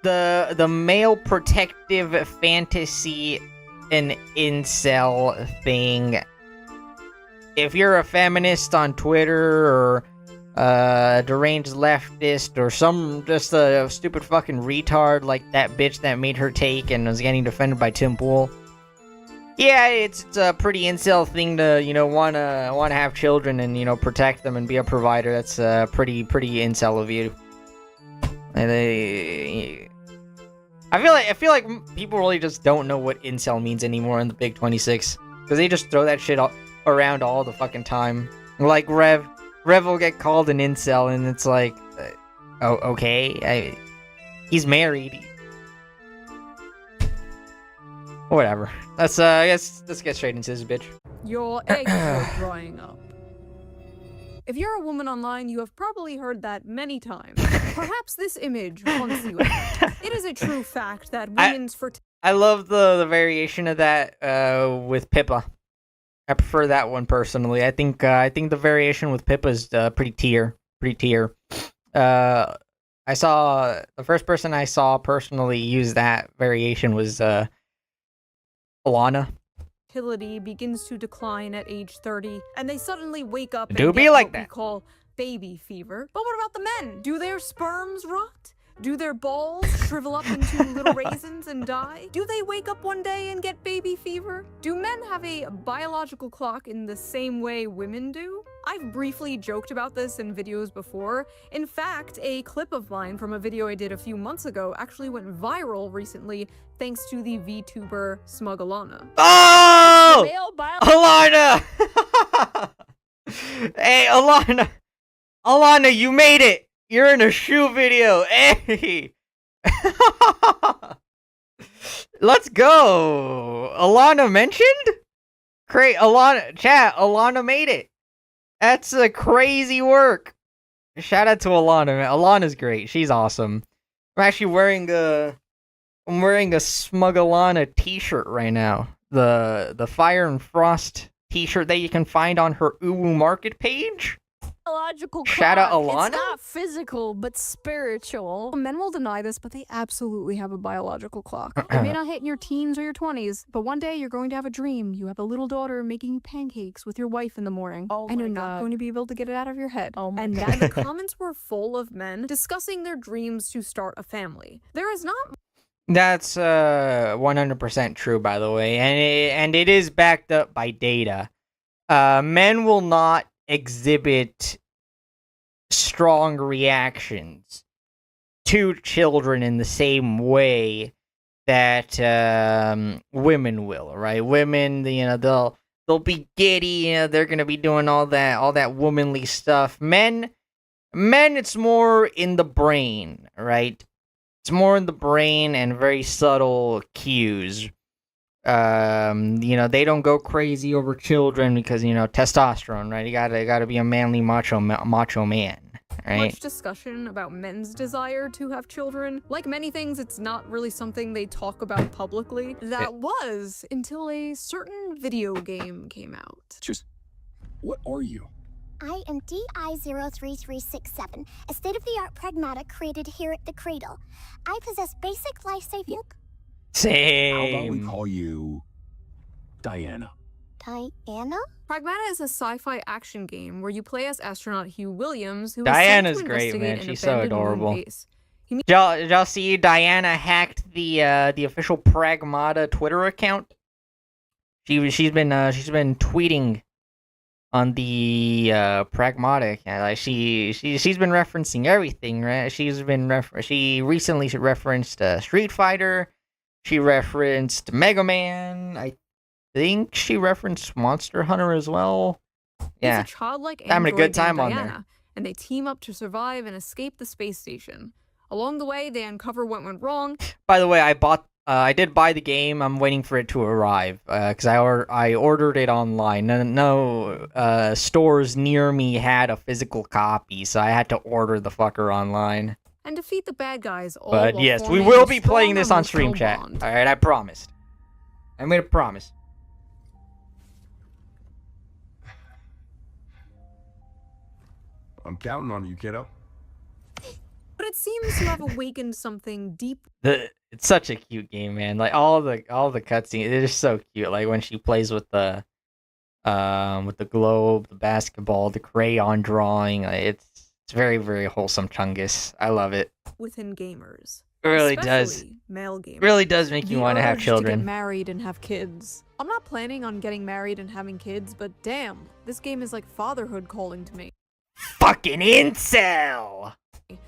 the male protective fantasy and incel thing. If you're a feminist on Twitter or a deranged leftist or just a stupid fucking retard like that bitch that made her take and was getting defended by Tim Pool. Yeah, it's a pretty incel thing to, wanna have children and, protect them and be a provider. That's pretty incel of you. And I feel like people really just don't know what incel means anymore in the Big 26. Because they just throw that shit around all the fucking time. Like Rev will get called an incel and it's like, oh, okay, he's married. Whatever. Let's get straight into this bitch. Your eggs are drying up. If you're a woman online, you have probably heard that many times. Perhaps this image haunts you. It is a true fact that women's fertility. I love the variation of that with Pippa. I prefer that one personally. I think the variation with Pippa is pretty tier. I saw the first person I saw personally use that variation was Alana. Fertility begins to decline at age 30, and they suddenly wake up and Do be get like what that. we call baby fever. But what about the men? Do their sperms rot? Do their balls shrivel up into little raisins and die? Do they wake up one day and get baby fever? Do men have a biological clock in the same way women do? I've briefly joked about this in videos before. In fact, a clip of mine from a video I did a few months ago actually went viral recently thanks to the VTuber Smugalana. Oh! Alana! Hey, Alana, you made it! You're in a shoe video! Hey! Let's go! Alana mentioned? Great, Alana made it! That's a crazy work! Shout out to Alana, man. Alana's great. She's awesome. I'm actually wearing a Smugalana t-shirt right now. The Fire and Frost t-shirt that you can find on her Uwu Market page. Biological clock. Shout out Alana? It's not physical, but spiritual. Men will deny this, but they absolutely have a biological clock. It may not hit in your teens or your 20s, but one day you're going to have a dream. You have a little daughter making you pancakes with your wife in the morning, and you're not going to be able to get it out of your head. And then the comments were full of men discussing their dreams to start a family. There is not. That's 100% true, by the way, and it is backed up by data. Men will not exhibit strong reactions to children in the same way that women will, right? Women, they'll be giddy, they're gonna be doing all that womanly stuff. Men, it's more in the brain, right? It's more in the brain and very subtle cues. They don't go crazy over children because, testosterone, right? You gotta be a manly macho man, right? Much discussion about men's desire to have children. Like many things, it's not really something they talk about publicly. That was until a certain video game came out. Just, what are you? I am DI-03367, a state-of-the-art pragmatic created here at the Cradle. I possess basic life-saving... Same. How about we call you Diana? Diana? Pragmata is a sci-fi action game where you play as astronaut Hugh Williams, who Diana's is sent to great, man. investigate an She's so abandoned moon adorable. base. Did y'all see Diana hacked the official Pragmata Twitter account? She's been tweeting on the Pragmata account. Like she's been referencing everything, right? She recently referenced Street Fighter. She referenced Mega Man. I think she referenced Monster Hunter as well. Yeah, it's a childlike having a good time named on Diana, there. and they team up to survive and escape the space station. Along the way, they uncover what went wrong. By the way, I did buy the game. I'm waiting for it to arrive because I ordered it online. No stores near me had a physical copy, so I had to order the fucker online. And defeat the bad guys all But while yes, we forming will a be playing this on strong stream chat. bond. All right, I promised. I made a promise. I'm counting on you, kiddo. but it seems to have awakened something deep. It's such a cute game, man. Like all the cutscenes, it is so cute. Like when she plays with the globe, the basketball, the crayon drawing. It's very, very wholesome, Chungus. I love it. Within gamers. It really does. Especially male gamers. Really does make you The want to have urge children. get married and have kids. I'm not planning on getting married and having kids, but damn, this game is like fatherhood calling to me. Fucking incel!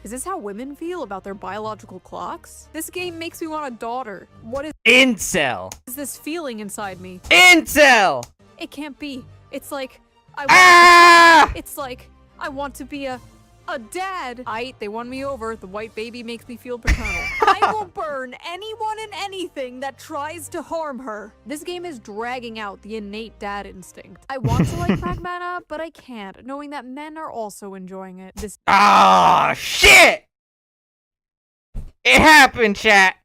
Is this how women feel about their biological clocks? This game makes me want a daughter. What Incel! is this feeling inside me? Incel! It can't be. It's like It's like I want to be a dad. They won me over. The white baby makes me feel paternal. I will burn anyone and anything that tries to harm her. This game is dragging out the innate dad instinct. I want to like Pragmata, but I can't, knowing that men are also enjoying it. Ah, shit! It happened, chat.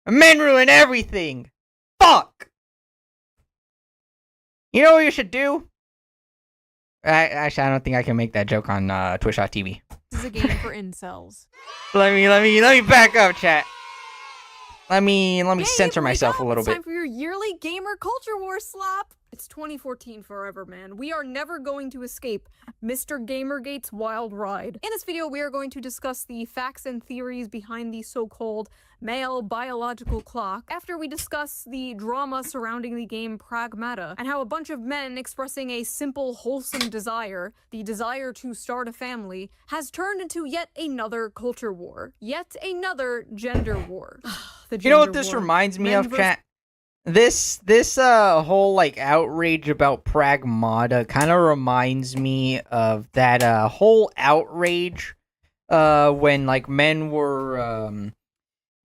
Men ruin everything. Fuck! You know what you should do? Actually, I don't think I can make that joke on Twitch.tv. This is a game for incels. Let me back up, chat. Let me Gabe, censor wake myself a up. little It's bit. time for your yearly gamer culture war slap. It's 2014 forever, man. We are never going to escape Mr. Gamergate's wild ride. In this video, we are going to discuss the facts and theories behind the so-called male biological clock, after we discuss the drama surrounding the game Pragmata, and how a bunch of men expressing a simple, wholesome desire, the desire to start a family, has turned into yet another culture war. Yet another gender war. You know what this reminds me of, chat? This whole like outrage about Pragmata kind of reminds me of that whole outrage when like men were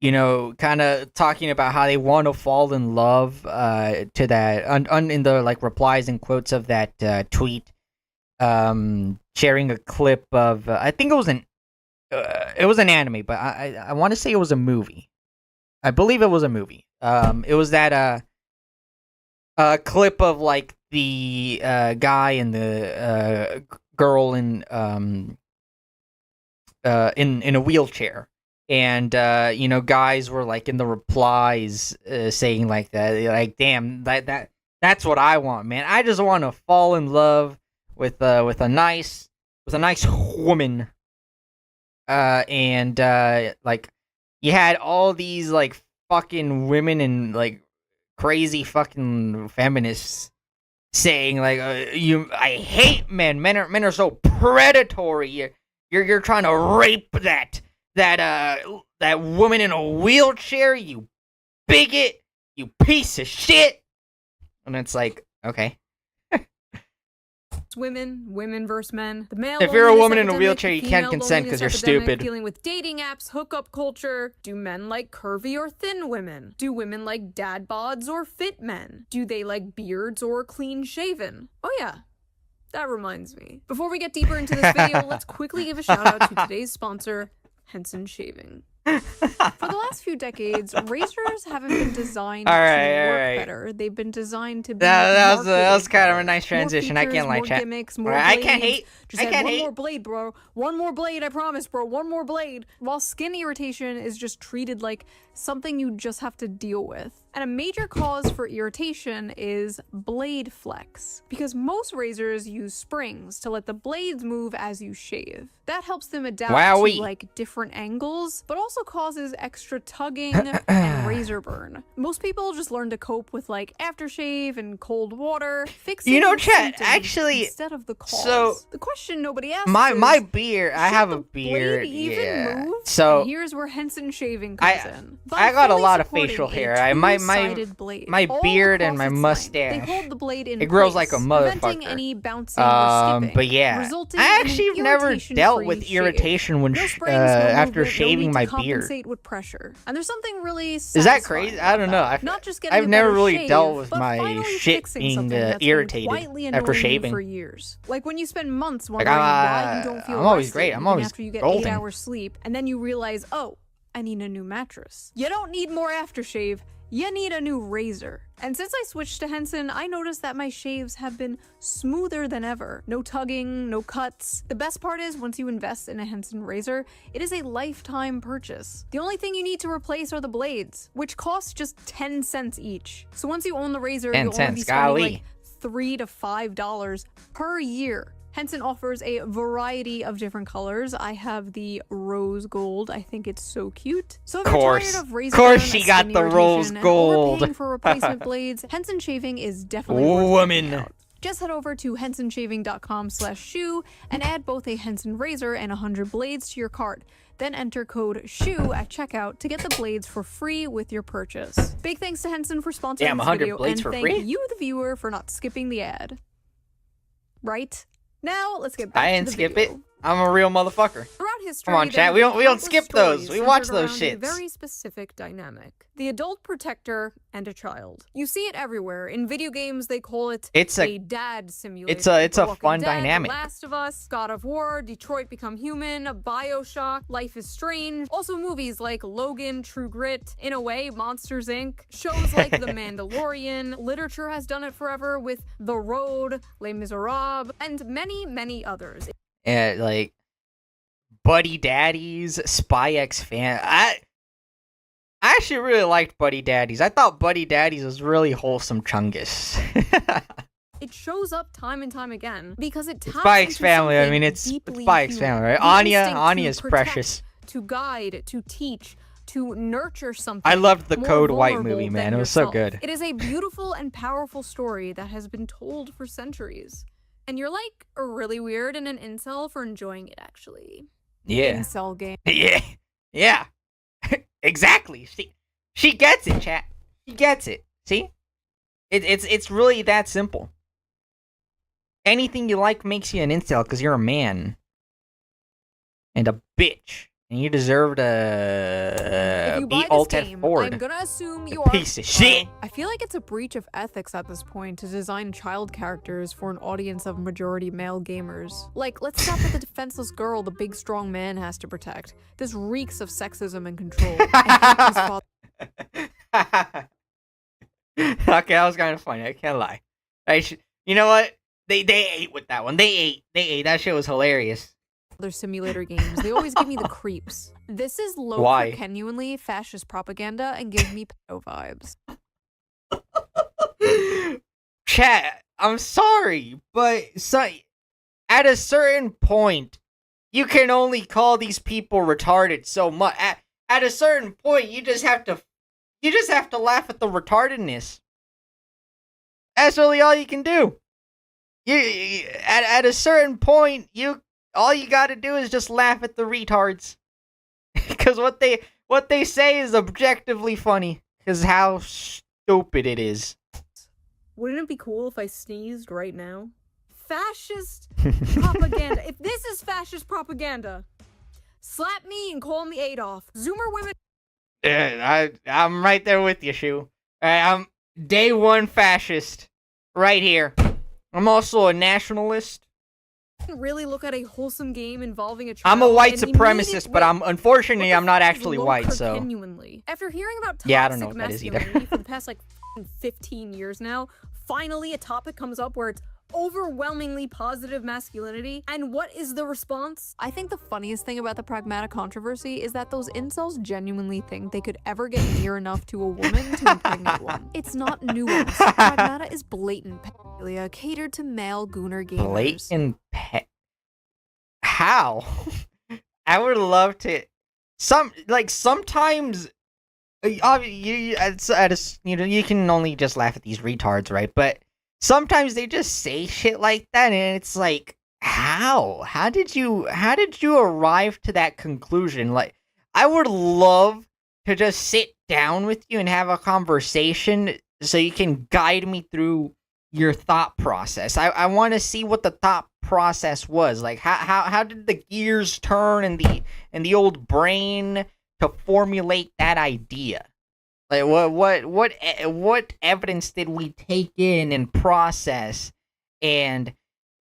you know, kind of talking about how they want to fall in love to that in the like replies and quotes of that tweet, sharing a clip of I think it was an anime, but I want to say it was a movie. I believe it was a movie. It was that clip of like the guy and the girl in a wheelchair. And you know, guys were like in the replies saying like that, like, "Damn, that's what I want, man. I just want to fall in love with a nice woman." And like, you had all these like fucking women and like crazy fucking feminists saying like, I hate men. Men are so predatory. You're trying to rape that woman in a wheelchair, you bigot, you piece of shit. And it's like, okay. Women versus men. The male If you're a loneliness woman in a epidemic, wheelchair, you the can't female consent 'cause loneliness you're epidemic, stupid. Dealing with dating apps, hookup culture. Do men like curvy or thin women? Do women like dad bods or fit men? Do they like beards or clean shaven? Oh yeah. That reminds me. Before we get deeper into this video, let's quickly give a shout out to today's sponsor, Henson Shaving. For the last few decades, razors haven't been designed to work better. They've been designed to be that was kind of a nice more transition. I features, can't lie, more chat. gimmicks, more I can't blades. hate. Just I add can't one hate. more blade, bro. One more blade, I promise, bro. One more blade. While skin irritation is just treated like something you just have to deal with. And a major cause for irritation is blade flex, because most razors use springs to let the blades move as you shave. That helps them adapt to like different angles, but also causes extra tugging and razor burn. Most people just learn to cope with like aftershave and cold water, fixing the chat, symptoms actually, instead of the cause. so the question nobody asks my is, beard, I have a should the beard, blade even move? So And here's where Henson Shaving comes in. I got a Fully lot of supporting facial a hair. two-sided blade. My All beard and across my its mustache. length. They hold the blade in It grows place, like a preventing motherfucker. any bouncing or skipping, But yeah, resulting I in an actually never dealt with irritation-free irritation when shave. No springs, no after movement, no shaving need my to beard. compensate with pressure. And there's something really Is that satisfying crazy? I don't know. about that. Not just getting I've a never better really shave, dealt with but my finally shit fixing being something that's been irritated quietly after annoying you shaving. for years. Like when you spend months Like, wondering why you don't feel I'm always rested great. I'm even always after you get golden. 8 hours sleep, and then you realize, oh, I need a new mattress. You don't need more aftershave. you need a new razor. And since I switched to Henson, I noticed that my shaves have been smoother than ever. No tugging, no cuts. The best part is, once you invest in a Henson razor, it is a lifetime purchase. The only thing you need to replace are the blades, which cost just 10 cents each. So once you own the razor, 10 you'll only be cents, spending golly. like $3 to $5 per year. Henson offers a variety of different colors. I have the rose gold. I think it's so cute. So if you're Course. tired of razor Course burn, she got skin the rose irritation, and gold. overpaying for replacement blades, Henson shaving is definitely worth Woman. checking out. Just head over to hensonshaving.com/shoe and add both a Henson razor and 100 blades to your cart. Then enter code SHOE at checkout to get the blades for free with your purchase. Big thanks to Henson for sponsoring Damn, this 100 video, blades and for thank free? you, the viewer, for not skipping the ad. Right? Now, let's get back I to didn't the skip video. it. I'm a real motherfucker. Throughout history, Come on, there chat. have We been don't countless skip those. stories We watch centered those around a shits. very specific dynamic: the adult protector and a child. You see it everywhere. In video games, they call it It's a dad simulator. it's a The Walking fun Dead, dynamic. The Last of Us, God of War, Detroit Become Human, BioShock, Life is Strange. Also movies like Logan, True Grit, in a way, Monsters Inc. Shows like The Mandalorian. Literature has done it forever with The Road, Les Miserables, and many, many others. Yeah, like Buddy Daddies, Spy X Fan. I actually really liked Buddy Daddies. I thought Buddy Daddies was really wholesome chungus. It shows up time and time again because it taps Spy X into Family. I something mean, it's deeply Spy X human. Family, right? The Anya, instinct to Anya's protect, precious. to guide, to teach, to nurture something. I loved the more Code White vulnerable movie, man. than It was so yourself. good. It is a beautiful and powerful story that has been told for centuries. And you're like really weird and an incel for enjoying it, actually. Yeah. Incel game. Yeah. Yeah. Exactly. She gets it, chat. She gets it. See? It's really that simple. Anything you like makes you an incel because you're a man. And a bitch. And you deserve If to you be buy this altered game, forward. I'm gonna assume you You are piece of shit. I feel like it's a breach of ethics at this point to design child characters for an audience of majority male gamers. Like, let's stop with the defenseless girl the big strong man has to protect. This reeks of sexism and control. I hate these Okay, that was kind of funny. I can't lie. You know what? They ate with that one. They ate. That shit was hilarious. father simulator games. They always give me the creeps. This is low Why? genuinely fascist propaganda and gives me pedo vibes. Chat, I'm sorry, but at a certain point, you can only call these people retarded so much. At a certain point, you just have to laugh at the retardedness. That's really all you can do. At a certain point, all you got to do is just laugh at the retards, because what they say is objectively funny, because how stupid it is. Wouldn't it be cool if I sneezed right now? Fascist propaganda. If this is fascist propaganda, slap me and call me Adolf. Zoomer women. I'm right there with you, Shu. I'm day one fascist, right here. I'm also a nationalist. Really look at a wholesome game involving a child. I'm a white and supremacist, but unfortunately I'm not actually low white, so genuinely. After hearing about toxic Yeah, I don't know what that is either. masculinity for the past like 15 years now, finally a topic comes up where it's overwhelmingly positive masculinity. And what is the response? I think the funniest thing about the pragmatic controversy is that those incels genuinely think they could ever get near enough to a woman to impregnate one. It's not nuanced. Pragmata is blatant pedophilia catered to male gooner gamers. blatant How? I would love to. Sometimes, you can only just laugh at these retards, right? But sometimes they just say shit like that, and it's like, how? How did you arrive to that conclusion? Like, I would love to just sit down with you and have a conversation so you can guide me through your thought process. I want to see what the thought process was. Like, how did the gears turn in the old brain to formulate that idea? Like, what evidence did we take in and process and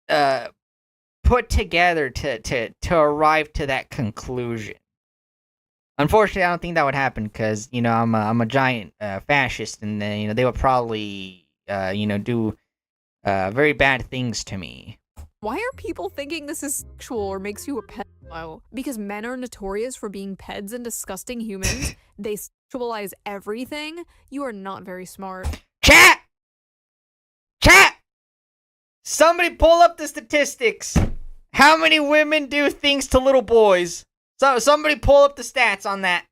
put together to arrive to that conclusion? Unfortunately, I don't think that would happen because I'm a giant fascist, and they would probably do very bad things to me. Why are people thinking this is sexual or makes you a pedophile? Because men are notorious for being peds and disgusting humans. They sexualize everything. You are not very smart. Chat! Somebody pull up the statistics. How many women do things to little boys? So somebody pull up the stats on that.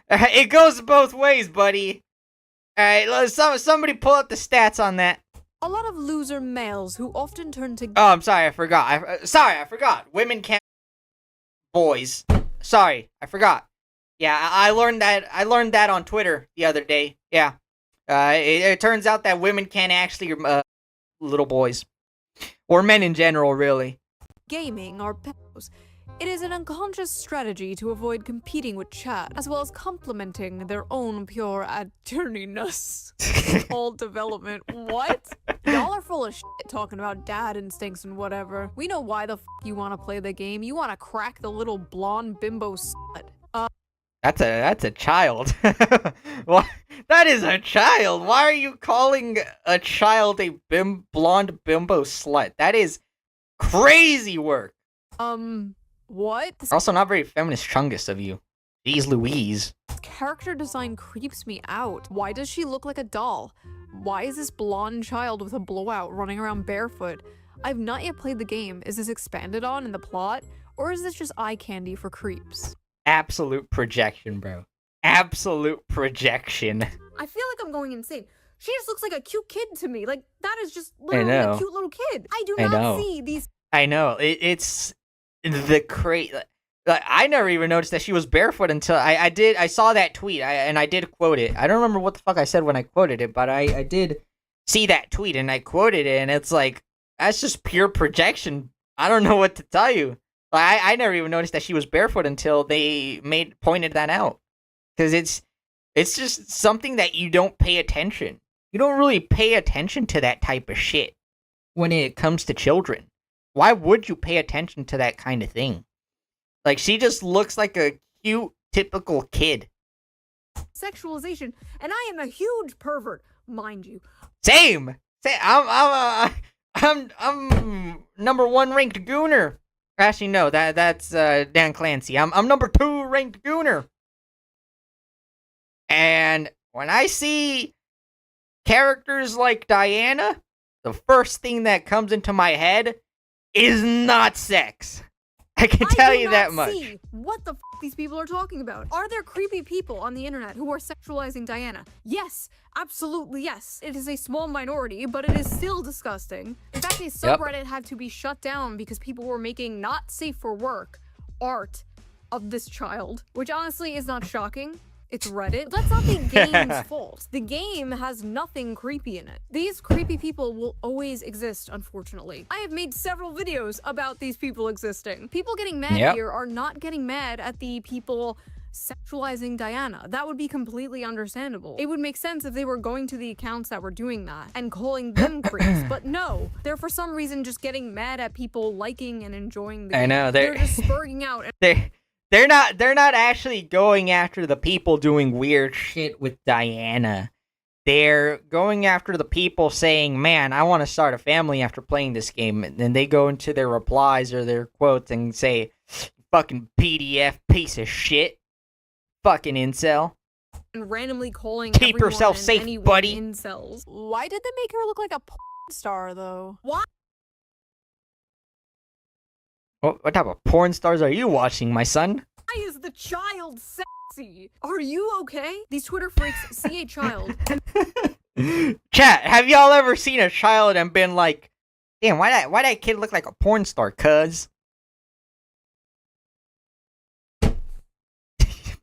It goes both ways, buddy. All right, somebody pull up the stats on that. A lot of loser males who often turn to Oh, I'm sorry, I forgot. I forgot. Women can't boys. Sorry, I forgot. Yeah, I learned that. I learned that on Twitter the other day. Yeah. It turns out that women can't actually little boys, or men in general, really. gaming or pedos. It is an unconscious strategy to avoid competing with chat, as well as complementing their own pure adjourniness. All development. What? Y'all are full of shit talking about dad instincts and whatever. We know why the f you want to play the game. You want to crack the little blonde bimbo slut. That's a child. What? That is a child. Why are you calling a child a blonde bimbo slut? That is crazy work. What? This Also, not very feminist chungus of you. Jeez Louise. character design creeps me out. Why does she look like a doll? Why is this blonde child with a blowout running around barefoot? I've not yet played the game. Is this expanded on in the plot? Or is this just eye candy for creeps? Absolute projection, bro. Absolute projection. I feel like I'm going insane. She just looks like a cute kid to me. Like, that is just I literally know. a cute little kid. I do I not know. see these I know. It's the crazy. Like, I never even noticed that she was barefoot until I saw that tweet and I did quote it. I don't remember what the fuck I said when I quoted it, but I did see that tweet and I quoted it, and it's like, that's just pure projection. I don't know what to tell you. Like, I never even noticed that she was barefoot until they pointed that out. Because it's just something that you don't pay attention. You don't really pay attention to that type of shit when it comes to children. Why would you pay attention to that kind of thing? Like, she just looks like a cute, typical kid. sexualization, and I am a huge pervert, mind you. Same. I'm number 1 ranked gooner. Actually, no, that's Dan Clancy. I'm number 2 ranked gooner. And when I see characters like Diana, the first thing that comes into my head is not sex. I can tell you that much. See what the f these people are talking about. Are there creepy people on the internet who are sexualizing Diana? Yes, absolutely yes. It is a small minority, but it is still disgusting. In fact, a subreddit had to be shut down because people were making not safe for work art of this child, which honestly is not shocking. It's Reddit. That's not the game's fault. The game has nothing creepy in it. These creepy people will always exist, unfortunately. I have made several videos about these people existing. People getting mad here are not getting mad at the people sexualizing Diana. That would be completely understandable. It would make sense if they were going to the accounts that were doing that and calling them creeps, but no. They're for some reason just getting mad at people liking and enjoying the game. I know, They're just spurging out. They're not actually going after the people doing weird shit with Diana. They're going after the people saying, man, I want to start a family after playing this game. And then they go into their replies or their quotes and say, fucking PDF piece of shit. Fucking incel. And randomly calling Keep everyone yourself and safe, anyone buddy. incels. Why did they make her look like a porn star, though? Why? What type of porn stars are you watching, my son? Why is the child sexy? Are you okay? These Twitter freaks see a child and Chat, have y'all ever seen a child and been like, damn, why that kid look like a porn star, cuz?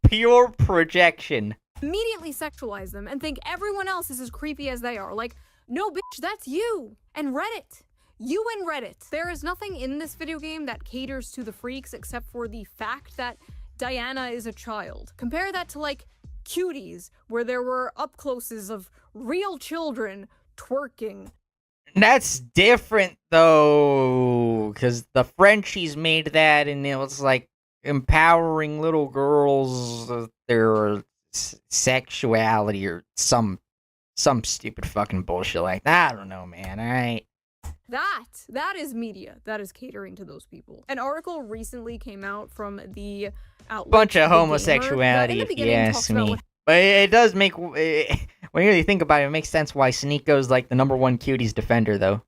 Pure projection. immediately sexualize them and think everyone else is as creepy as they are. Like, no, bitch, that's you. And Reddit. You and Reddit. There is nothing in this video game that caters to the freaks except for the fact that Diana is a child. Compare that to, like, Cuties, where there were up-closes of real children twerking. That's different, though, because the Frenchies made that, and it was like, empowering little girls, their sexuality or some stupid fucking bullshit like that. I don't know, man. All right. That is media. That is catering to those people. An article recently came out from the outlet Bunch of The Gamer homosexuality, that in the if you beginning ask talks about me. what But it does make, when you really think about it, it makes sense why Sneako's like the #1 cuties defender, though.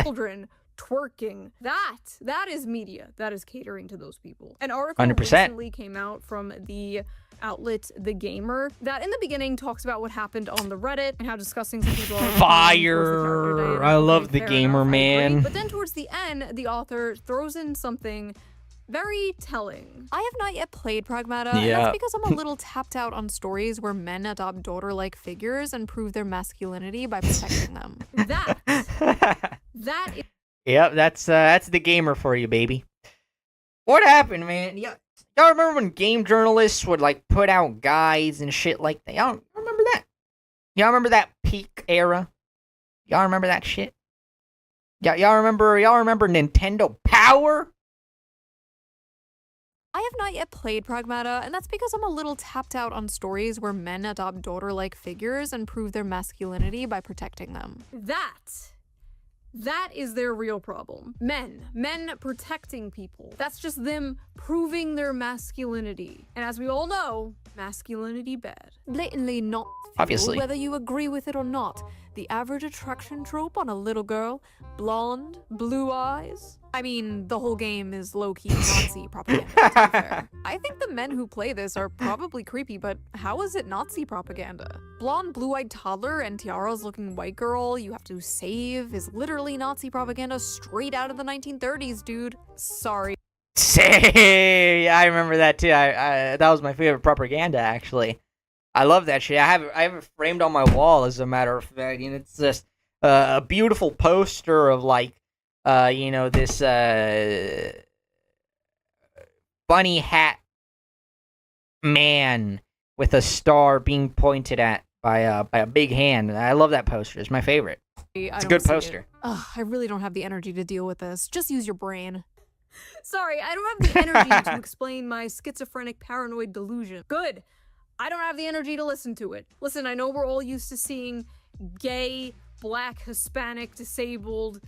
children twerking. That is media. That is catering to those people. An article 100%. recently came out from the outlet The Gamer that in the beginning talks about what happened on the Reddit and how disgusting some people are. towards the character Fire! Diana. I love Okay, The fair Gamer, enough, I agree. man. But then towards the end, the author throws in something very telling. I have not yet played Pragmata, and Yeah. that's because I'm a little tapped out on stories where men adopt daughter-like figures and prove their masculinity by protecting them. That is Yep, that's The Gamer for you, baby. What happened, man? Y'all remember when game journalists would like put out guides and shit like that? Y'all remember that? Y'all remember that peak era? Y'all remember that shit? Y'all remember Nintendo Power? I have not yet played Pragmata, and that's because I'm a little tapped out on stories where men adopt daughter-like figures and prove their masculinity by protecting them. That is their real problem. Men protecting people. That's just them proving their masculinity. And as we all know, masculinity bad. Blatantly not feel, Obviously. whether you agree with it or not. The average attraction trope on a little girl, blonde, blue eyes. I mean, the whole game is low-key Nazi propaganda, to be fair. I think the men who play this are probably creepy, but how is it Nazi propaganda? Blonde, blue-eyed toddler and tiaras looking white girl you have to save is literally Nazi propaganda straight out of the 1930s, dude. Sorry. Say, I remember that too. I that was my favorite propaganda, actually. I love that shit. I have it framed on my wall, as a matter of fact, and it's just a beautiful poster of like, this bunny hat man with a star being pointed at by a big hand. I love that poster. It's my favorite. It's a good poster. Ugh, I really don't have the energy to deal with this. Just use your brain. Sorry, I don't have the energy to explain my schizophrenic paranoid delusion. Good. I don't have the energy to listen to it. Listen, I know we're all used to seeing gay, black, Hispanic, disabled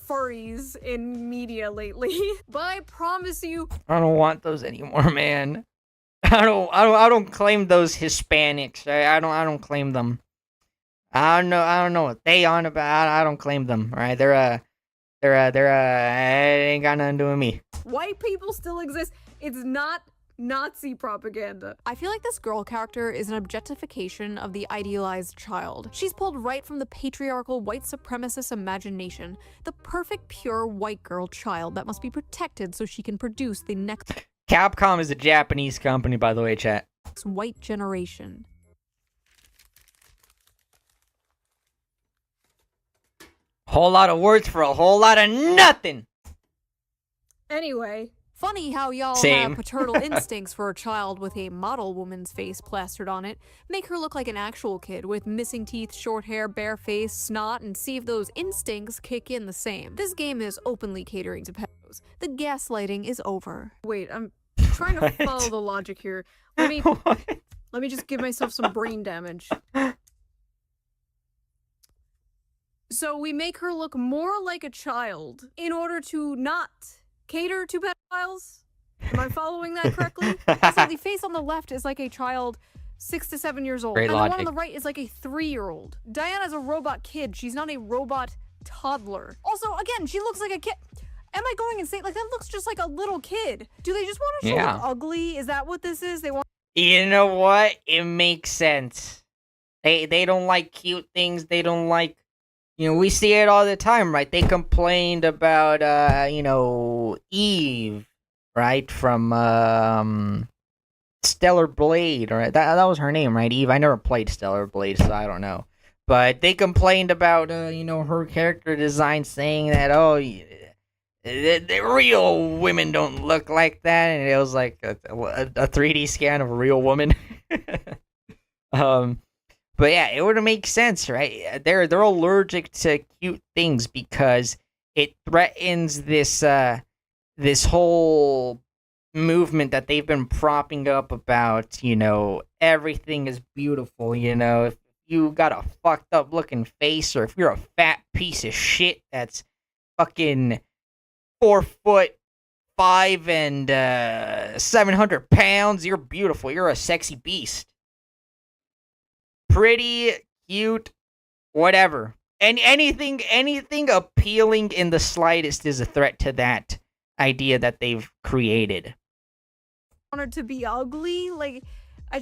furries in media lately, but I promise you, I don't want those anymore, man. I don't claim those Hispanics. I don't claim them. I don't know what they on about. I don't claim them. All right, they're it ain't got nothing to do with me. white people still exist. It's not Nazi propaganda. I feel like this girl character is an objectification of the idealized child. She's pulled right from the patriarchal white supremacist imagination, the perfect pure white girl child that must be protected so she can produce the next Capcom is a Japanese company, by the way, chat. white generation. Whole lot of words for a whole lot of nothing. Anyway, funny how y'all Same. have paternal instincts for a child with a model woman's face plastered on it, make her look like an actual kid with missing teeth, short hair, bare face, snot, and see if those instincts kick in the same. This game is openly catering to pedos. The gaslighting is over. Wait, I'm trying to follow the logic here. Let me just give myself some brain damage. So we make her look more like a child in order to not cater to pedophiles? Am I following that correctly? So the face on the left is like a child 6 to 7 years old. Great and the one logic. on the right is like a 3-year-old. Diana's a robot kid. She's not a robot toddler. Also, again, she looks like a kid. Am I going insane? Like, that looks just like a little kid. Do they just want to show Yeah. look ugly? Is that what this is? They want You know what? It makes sense. They don't like cute things. They don't like, we see it all the time, right? They complained about Eve, right? From Stellar Blade, right? That was her name, right? Eve. I never played Stellar Blade, so I don't know. But they complained about her character design, saying that the real women don't look like that, and it was like a 3D scan of a real woman. But yeah, it would make sense, right? They're allergic to cute things because it threatens this whole movement that they've been propping up about, you know, everything is beautiful, you know, if you got a fucked up looking face or if you're a fat piece of shit that's fucking 4'5" and 700 pounds, you're beautiful. You're a sexy beast. Pretty, cute, whatever. And anything appealing in the slightest is a threat to that idea that they've created. Wanted to be ugly? Like, I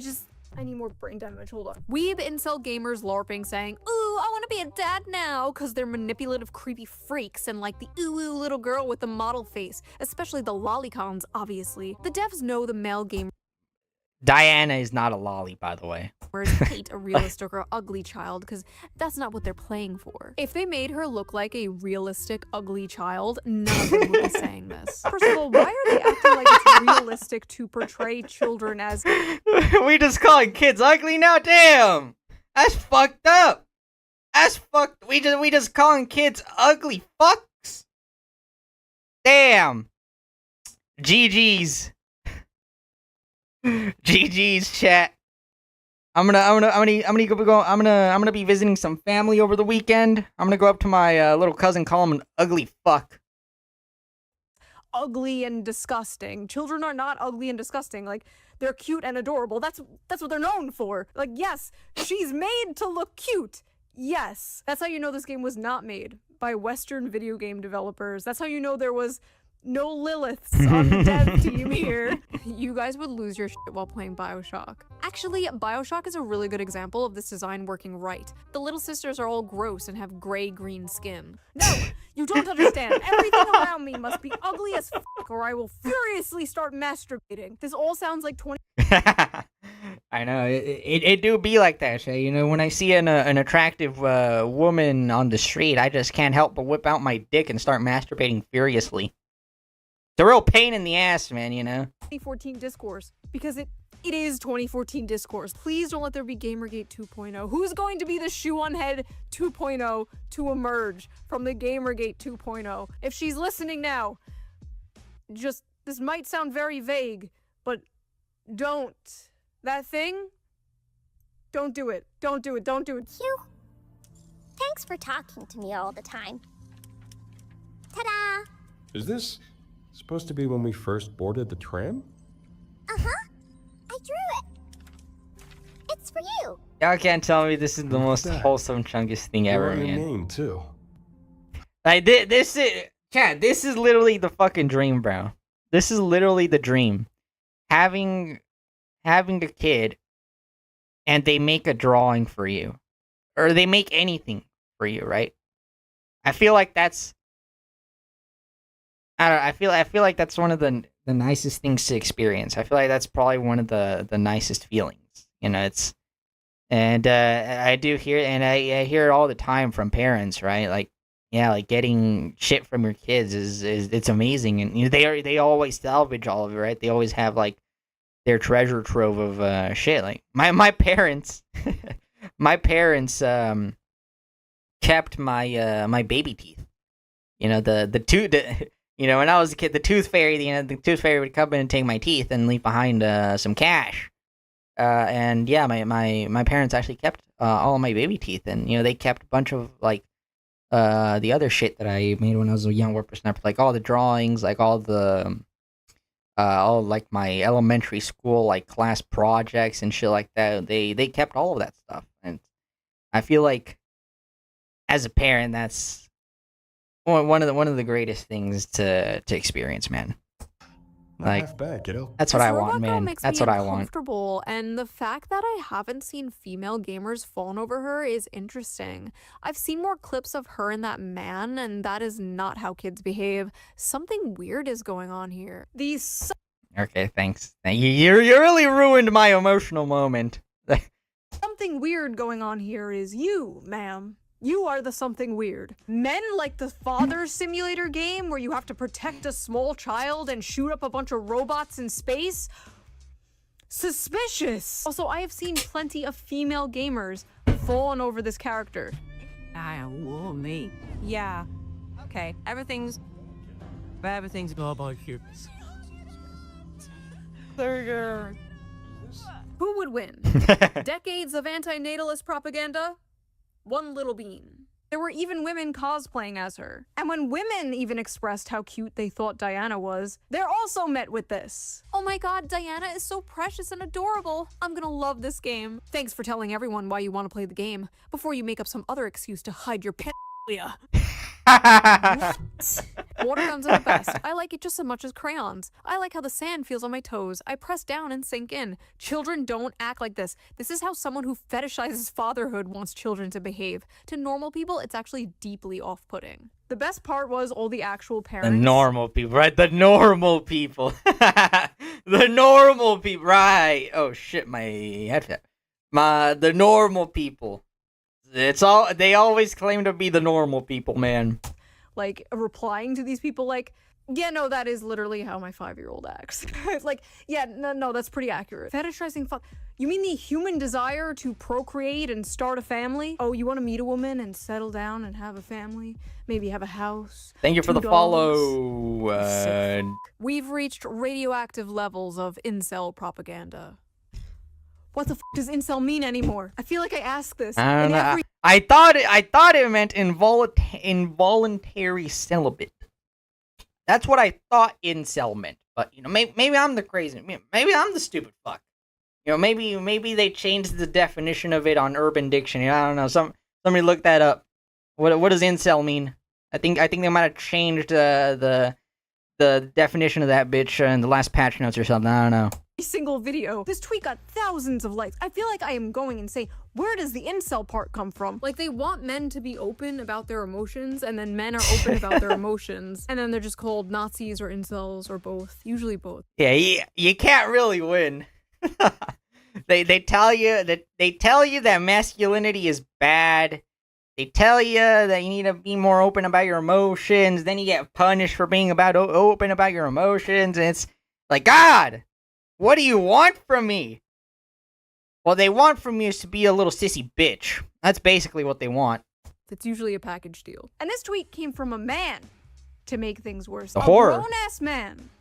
need more brain damage. Hold on. Weeb incel gamers LARPing saying, ooh, I want to be a dad now, because they're manipulative, creepy freaks and like the ooh little girl with the model face, especially the lolicons, obviously. The devs know the male gamers Diana is not a lolly, by the way. hate a realistic or ugly child, because that's not what they're playing for. If they made her look like a realistic, ugly child, none of them would be saying this. First of all, why are they acting like it's realistic to portray children as We just calling kids ugly now? Damn! That's fucked up! That's fucked. We just calling kids ugly fucks? Damn! GG's. GG's, chat. I'm gonna be visiting some family over the weekend. I'm gonna go up to my little cousin, call him an ugly fuck. ugly and disgusting. Children are not ugly and disgusting. Like, they're cute and adorable. That's what they're known for. Like, yes, she's made to look cute. Yes. That's how you know this game was not made by Western video game developers. That's how you know there was no Liliths on the dev team here. You guys would lose your shit while playing BioShock. Actually, BioShock is a really good example of this design working right. The little sisters are all gross and have gray-green skin. No, you don't understand. Everything around me must be ugly as fuck, or I will furiously start masturbating. This all sounds like 20. I know, it do be like that, Shay. You know, when I see an attractive woman on the street, I just can't help but whip out my dick and start masturbating furiously. It's a real pain in the ass, man, you know? 2014 discourse, because it is 2014 discourse. Please don't let there be Gamergate 2.0. Who's going to be the shoe on head 2.0 to emerge from the Gamergate 2.0? If she's listening now, just, this might sound very vague, but don't. That thing? Don't do it. Don't do it. Don't do it. Phew. Thanks for talking to me all the time. Ta-da! Is this supposed to be when we first boarded the tram? Uh-huh. I drew it. It's for you. Y'all can't tell me this is the most wholesome, chunkiest thing ever, Your man. name too. Like, this is literally the fucking dream, bro. This is literally the dream. Having a kid, and they make a drawing for you. Or they make anything for you, right? I feel like that's... I feel like that's one of the nicest things to experience. I feel like that's probably one of the nicest feelings. You know, it's... And I do hear, and I hear it all the time from parents, right? Like, yeah, like getting shit from your kids is it's amazing, and you know they always salvage all of it, right? They always have like their treasure trove of shit. Like my parents, kept my baby teeth. You know the tooth. You know, when I was a kid, the tooth fairy. You know, the tooth fairy would come in and take my teeth and leave behind some cash. And yeah, my parents actually kept all of my baby teeth, and you know they kept a bunch of like the other shit that I made when I was a young whippersnapper, like all the drawings, like all like my elementary school like class projects and shit like that. They kept all of that stuff, and I feel like as a parent, that's one of the greatest things to experience, man. Not Like, half bad, kiddo. that's what I want, man. That's what I want. Uncomfortable, and the fact that I haven't seen female gamers fawn over her is interesting. I've seen more clips of her and that man, and that is not how kids behave. Something weird is going on here. These Okay, thanks. You really ruined my emotional moment. something weird going on here is you, ma'am. You are the something weird. Men like the Father Simulator game where you have to protect a small child and shoot up a bunch of robots in space? Suspicious! Also, I have seen plenty of female gamers falling over this character. Me. Yeah. Okay. Everything's all about you. Who would win? Decades of anti-natalist propaganda? One little bean. There were even women cosplaying as her. And when women even expressed how cute they thought Diana was, they're also met with this. Oh my god, Diana is so precious and adorable. I'm gonna love this game. Thanks for telling everyone why you want to play the game, before you make up some other excuse to hide your pedophilia. Water guns are the best. I like it just as much as crayons. I like how the sand feels on my toes. I press down and sink in. Children don't act like this. This is how someone who fetishizes fatherhood wants children to behave. To normal people, it's actually deeply off-putting. The best part was all the actual parents. The normal people, right? The normal people. The normal people, right? Oh shit, my headset. The normal people. It's all they always claim to be the normal people, man. Like, replying to these people like, yeah, no, that is literally how my 5-year-old acts. It's like, yeah, no, that's pretty accurate. Fetishizing you mean the human desire to procreate and start a family? Oh, you want to meet a woman and settle down and have a family? Maybe have a house? Thank you for the dogs? follow. We've reached radioactive levels of incel propaganda. What the f does incel mean anymore? I feel like I ask this I don't in know. every- I thought it meant involuntary celibate. That's what I thought incel meant. But you know, maybe I'm the crazy. Maybe I'm the stupid fuck. You know, maybe they changed the definition of it on Urban Dictionary. I don't know. Somebody look that up. What does incel mean? I think they might have changed the definition of that bitch in the last patch notes or something. I don't know. Single video. This tweet got thousands of likes. I feel like I am going insane. Where does the incel part come from? Like, they want men to be open about their emotions, and then men are open about their emotions, and then they're just called Nazis or incels or both. Usually both. Yeah, you can't really win. They tell you that masculinity is bad. They tell you that you need to be more open about your emotions. Then you get punished for being open about your emotions, and it's like, God, what do you want from me? Well, they want from you is to be a little sissy bitch. That's basically what they want. That's usually a package deal. And this tweet came from a man to make things worse. The horror. A grown-ass man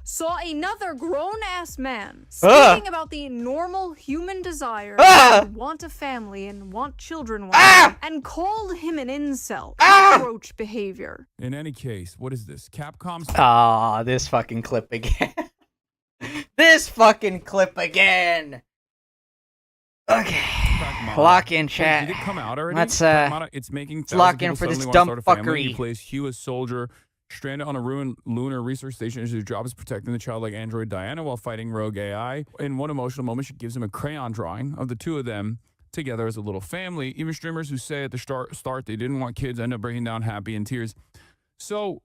saw another grown-ass man speaking about the normal human desire to want a family and want children and called him an incel. Cockroach behavior. In any case, what is this? Capcom's... Ah, this fucking clip again. This fucking clip again. Okay. Lock in, chat. Did it come out already? Let's it's making let's lock in for this dumb fuckery. He plays Hugh, a soldier stranded on a ruined lunar research station. His job is protecting the childlike android Diana while fighting rogue AI. In one emotional moment, she gives him a crayon drawing of the two of them together as a little family. Even streamers who say at the start they didn't want kids end up breaking down happy in tears. So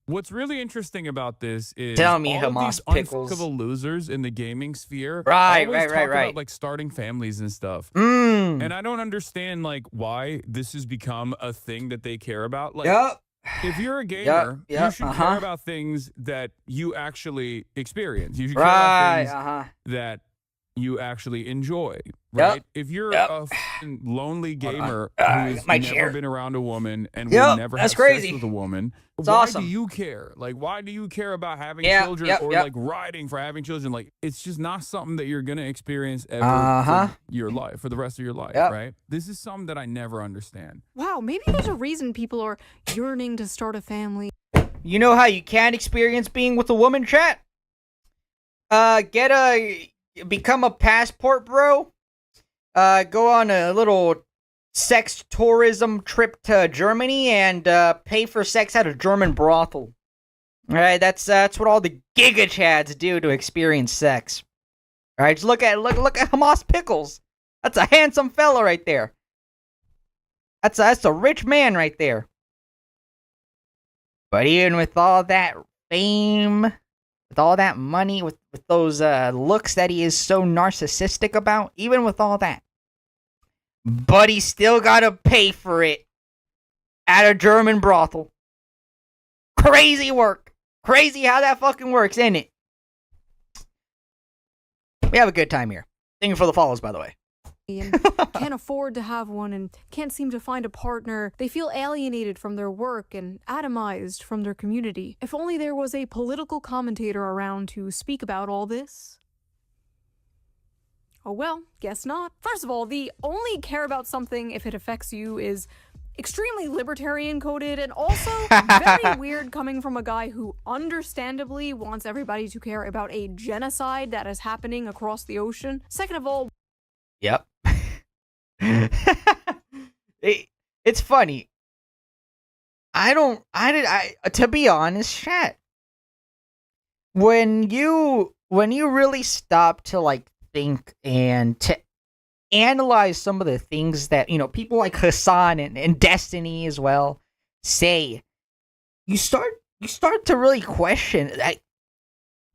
what's really interesting about this is tell me, all Hamas of these pickles. unfuckable losers in the gaming sphere Right. about, like, starting families and stuff. And I don't understand like why this has become a thing that they care about. Like, if you're a gamer, you should care about things that you actually experience. You should care about things that you actually enjoy, right? If you're a f***ing lonely gamer who's never been around a woman and will never have sex with a woman, why do you care? Like, why do you care about having children or like riding for having children? Like, it's just not something that you're gonna experience ever for your life, for the rest of your life, right? This is something that I never understand. Wow, maybe there's a reason people are yearning to start a family. You know how you can experience being with a woman, chat? Become a passport bro. Go on a little sex tourism trip to Germany and pay for sex at a German brothel. All right, that's what all the Giga Chads do to experience sex. All right, just look at Hamas Pickles. That's a handsome fella right there. That's a rich man right there. But even with all that fame, with all that money, with those looks that he is so narcissistic about, even with all that, but he still gotta pay for it at a German brothel. Crazy work. Crazy how that fucking works, isn't it? We have a good time here. Thank you for the follows, by the way. and can't afford to have one and can't seem to find a partner. They feel alienated from their work and atomized from their community. If only there was a political commentator around to speak about all this. Oh well, guess not. First of all, the only care about something if it affects you is extremely libertarian coded and also very weird coming from a guy who understandably wants everybody to care about a genocide that is happening across the ocean. Second of all, Yep. It's funny. To be honest, chat. When you really stop to like think and to analyze some of the things that, people like Hassan and Destiny as well say, you start to really question,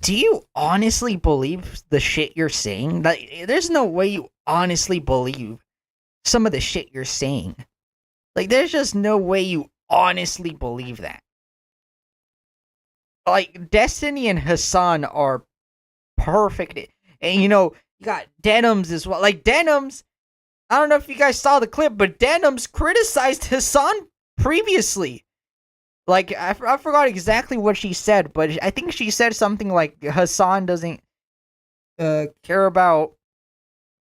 do you honestly believe the shit you're saying? Like, there's no way you honestly believe some of the shit you're saying. Like, there's just no way you honestly believe that. Like, Destiny and Hassan are perfect. And, you got Denims as well. Like, Denims, I don't know if you guys saw the clip, but Denims criticized Hassan previously. Like, I forgot exactly what she said, but I think she said something like Hassan doesn't care about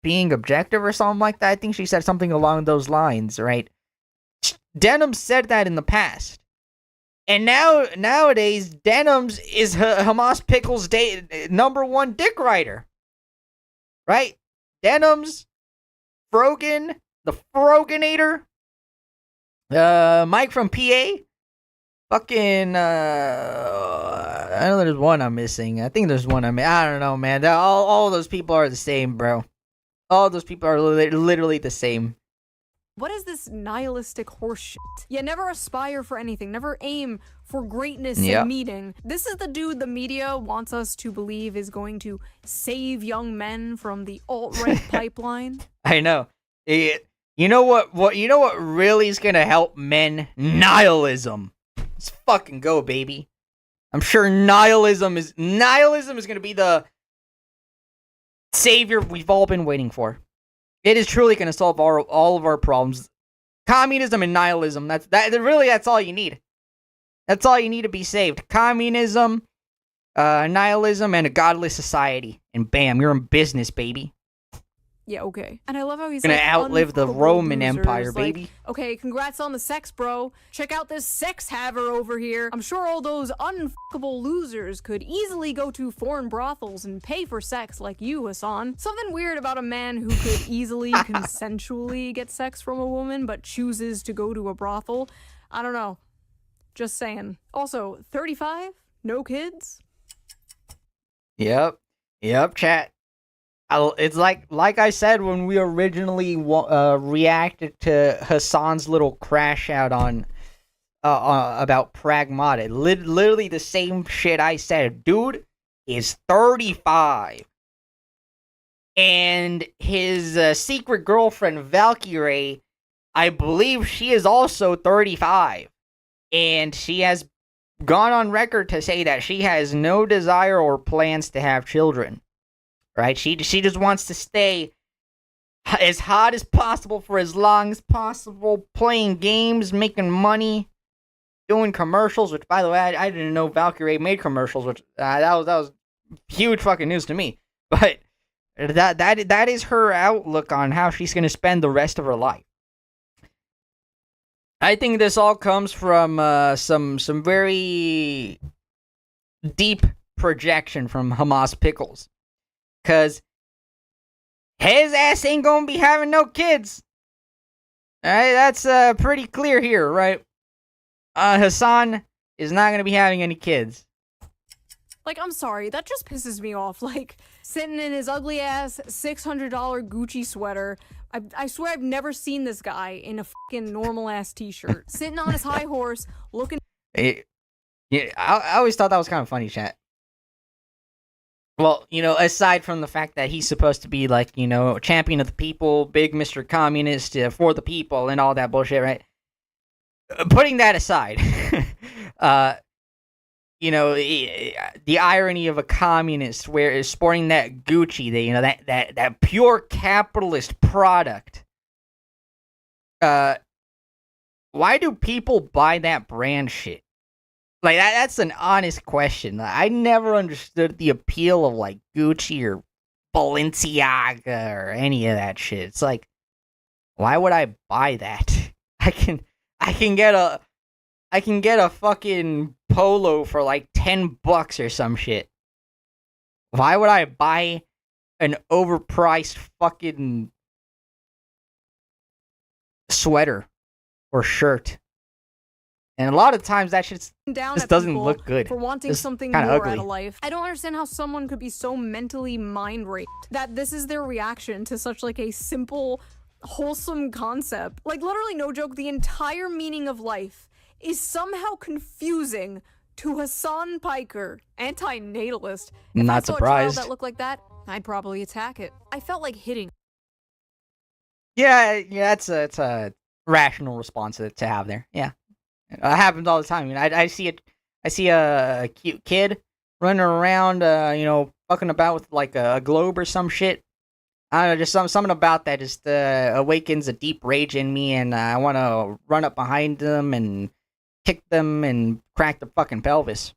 being objective or something like that. I think she said something along those lines, right? Denims said that in the past. And nowadays, Denims is Hamas Pickle's #1 dick rider. Right? Denims, Frogan, the Froganator, Mike from PA, fucking, I know there's one I'm missing. I think there's one I don't know, man. All those people are the same, bro. All those people are literally the same. what is this nihilistic horseshit? You never aspire for anything, never aim for greatness in meeting. This is the dude the media wants us to believe is going to save young men from the alt-right pipeline. I know. You know what really is gonna help men? Nihilism. Let's fucking go, baby. I'm sure nihilism is gonna be the savior we've all been waiting for. It is truly gonna solve all of our problems. Communism and nihilism. That's all you need. That's all you need to be saved. Communism, nihilism, and a godless society. And bam, you're in business, baby. Yeah, okay. And I love how he's gonna outlive the Roman Empire, baby. Like, okay, congrats on the sex, bro. Check out this sex haver over here. I'm sure all those unfuckable losers could easily go to foreign brothels and pay for sex like you, Hassan. Something weird about a man who could easily consensually get sex from a woman but chooses to go to a brothel. I don't know. Just saying. Also, 35? No kids? Yep, chat. It's like I said when we originally reacted to Hassan's little crash out on about Pragmatic. Literally the same shit I said. Dude is 35. And his secret girlfriend, Valkyrie, I believe she is also 35. And she has gone on record to say that she has no desire or plans to have children. Right? She just wants to stay as hot as possible for as long as possible, playing games, making money, doing commercials, which, by the way, I didn't know Valkyrie made commercials, which that was huge fucking news to me. But that is her outlook on how she's going to spend the rest of her life. I think this all comes from some very deep projection from Hamas Pickles. Because his ass ain't gonna be having no kids. Alright, that's pretty clear here, right? Hassan is not gonna be having any kids. Like, I'm sorry, that just pisses me off. Like, sitting in his ugly ass $600 Gucci sweater. I swear I've never seen this guy in a fucking normal ass t-shirt. Sitting on his high horse, looking. Yeah, I always thought that was kind of funny, chat. Well, aside from the fact that he's supposed to be like, champion of the people, big Mr. Communist for the people and all that bullshit, right? Putting that aside, the irony of a communist where is sporting that Gucci, that pure capitalist product. Why do people buy that brand shit? Like that's an honest question. I never understood the appeal of like Gucci or Balenciaga or any of that shit. It's like, why would I buy that? I can get a fucking polo for like $10 or some shit. Why would I buy an overpriced fucking sweater or shirt? And a lot of times that shit just doesn't look good. For wanting It's something kinda more ugly. out of life. I don't understand how someone could be so mentally mind raped that this is their reaction to such like a simple, wholesome concept. Like literally, no joke, the entire meaning of life is somehow confusing to Hassan Piker, anti-natalist. If I Not saw a surprised. child that looked like that, I'd probably attack it. I felt like hitting. Yeah, it's a rational response to have there. Yeah, it happens all the time. I see a cute kid running around, fucking about with like a globe or some shit. I don't know, just something about that just awakens a deep rage in me, and I want to run up behind them and kick them and crack the fucking pelvis.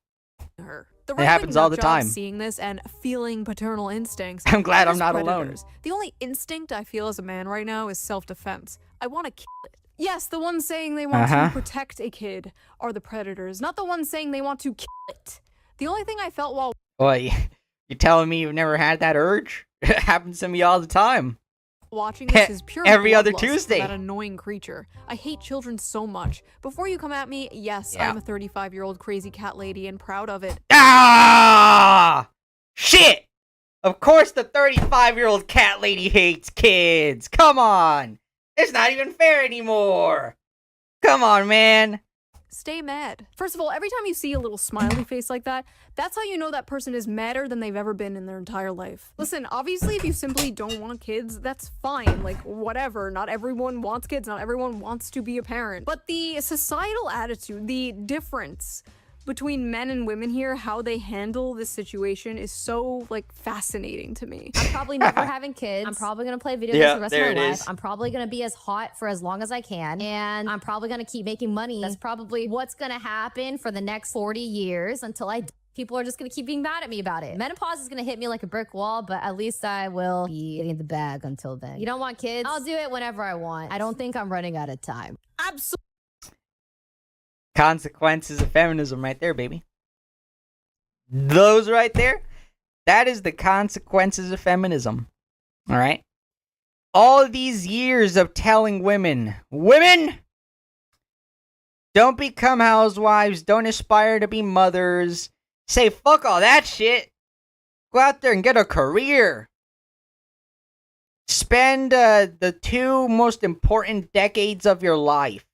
Her. The It happens all the nutjob time. Seeing this and feeling paternal instincts. I'm glad are I'm just not alone. predators. The only instinct I feel as a man right now is self-defense. I want to kill it. Yes, the ones saying they want to protect a kid are the predators, not the ones saying they want to kill it. The only thing I felt while What, you telling me you've never had that urge? It happens to me all the time. watching this is pure Every other bloodlust for Tuesday. that annoying creature. I hate children so much. Before you come at me, yes, Yeah. I'm a 35-year-old crazy cat lady and proud of it. Ah! Shit! Of course the 35-year-old cat lady hates kids. Come on. It's not even fair anymore. Come on, man. Stay mad. First of all, every time you see a little smiley face like that, that's how you know that person is madder than they've ever been in their entire life. Listen, obviously, if you simply don't want kids, that's fine. Like, whatever. Not everyone wants kids. Not everyone wants to be a parent. But the societal attitude, the difference between men and women here, how they handle this situation is so, like, fascinating to me. I'm probably never having kids. I'm probably gonna play video games for the rest of my life. I'm probably gonna be as hot for as long as I can. And I'm probably gonna keep making money. That's probably what's gonna happen for the next 40 years until I die. People are just gonna keep being mad at me about it. Menopause is gonna hit me like a brick wall, but at least I will be getting the bag until then. You don't want kids? I'll do it whenever I want. I don't think I'm running out of time. Absolutely. Consequences of feminism right there, baby. Those right there, that is the consequences of feminism. All right? All these years of telling women, don't become housewives, don't aspire to be mothers, say fuck all that shit. Go out there and get a career. Spend the 2 most important decades of your life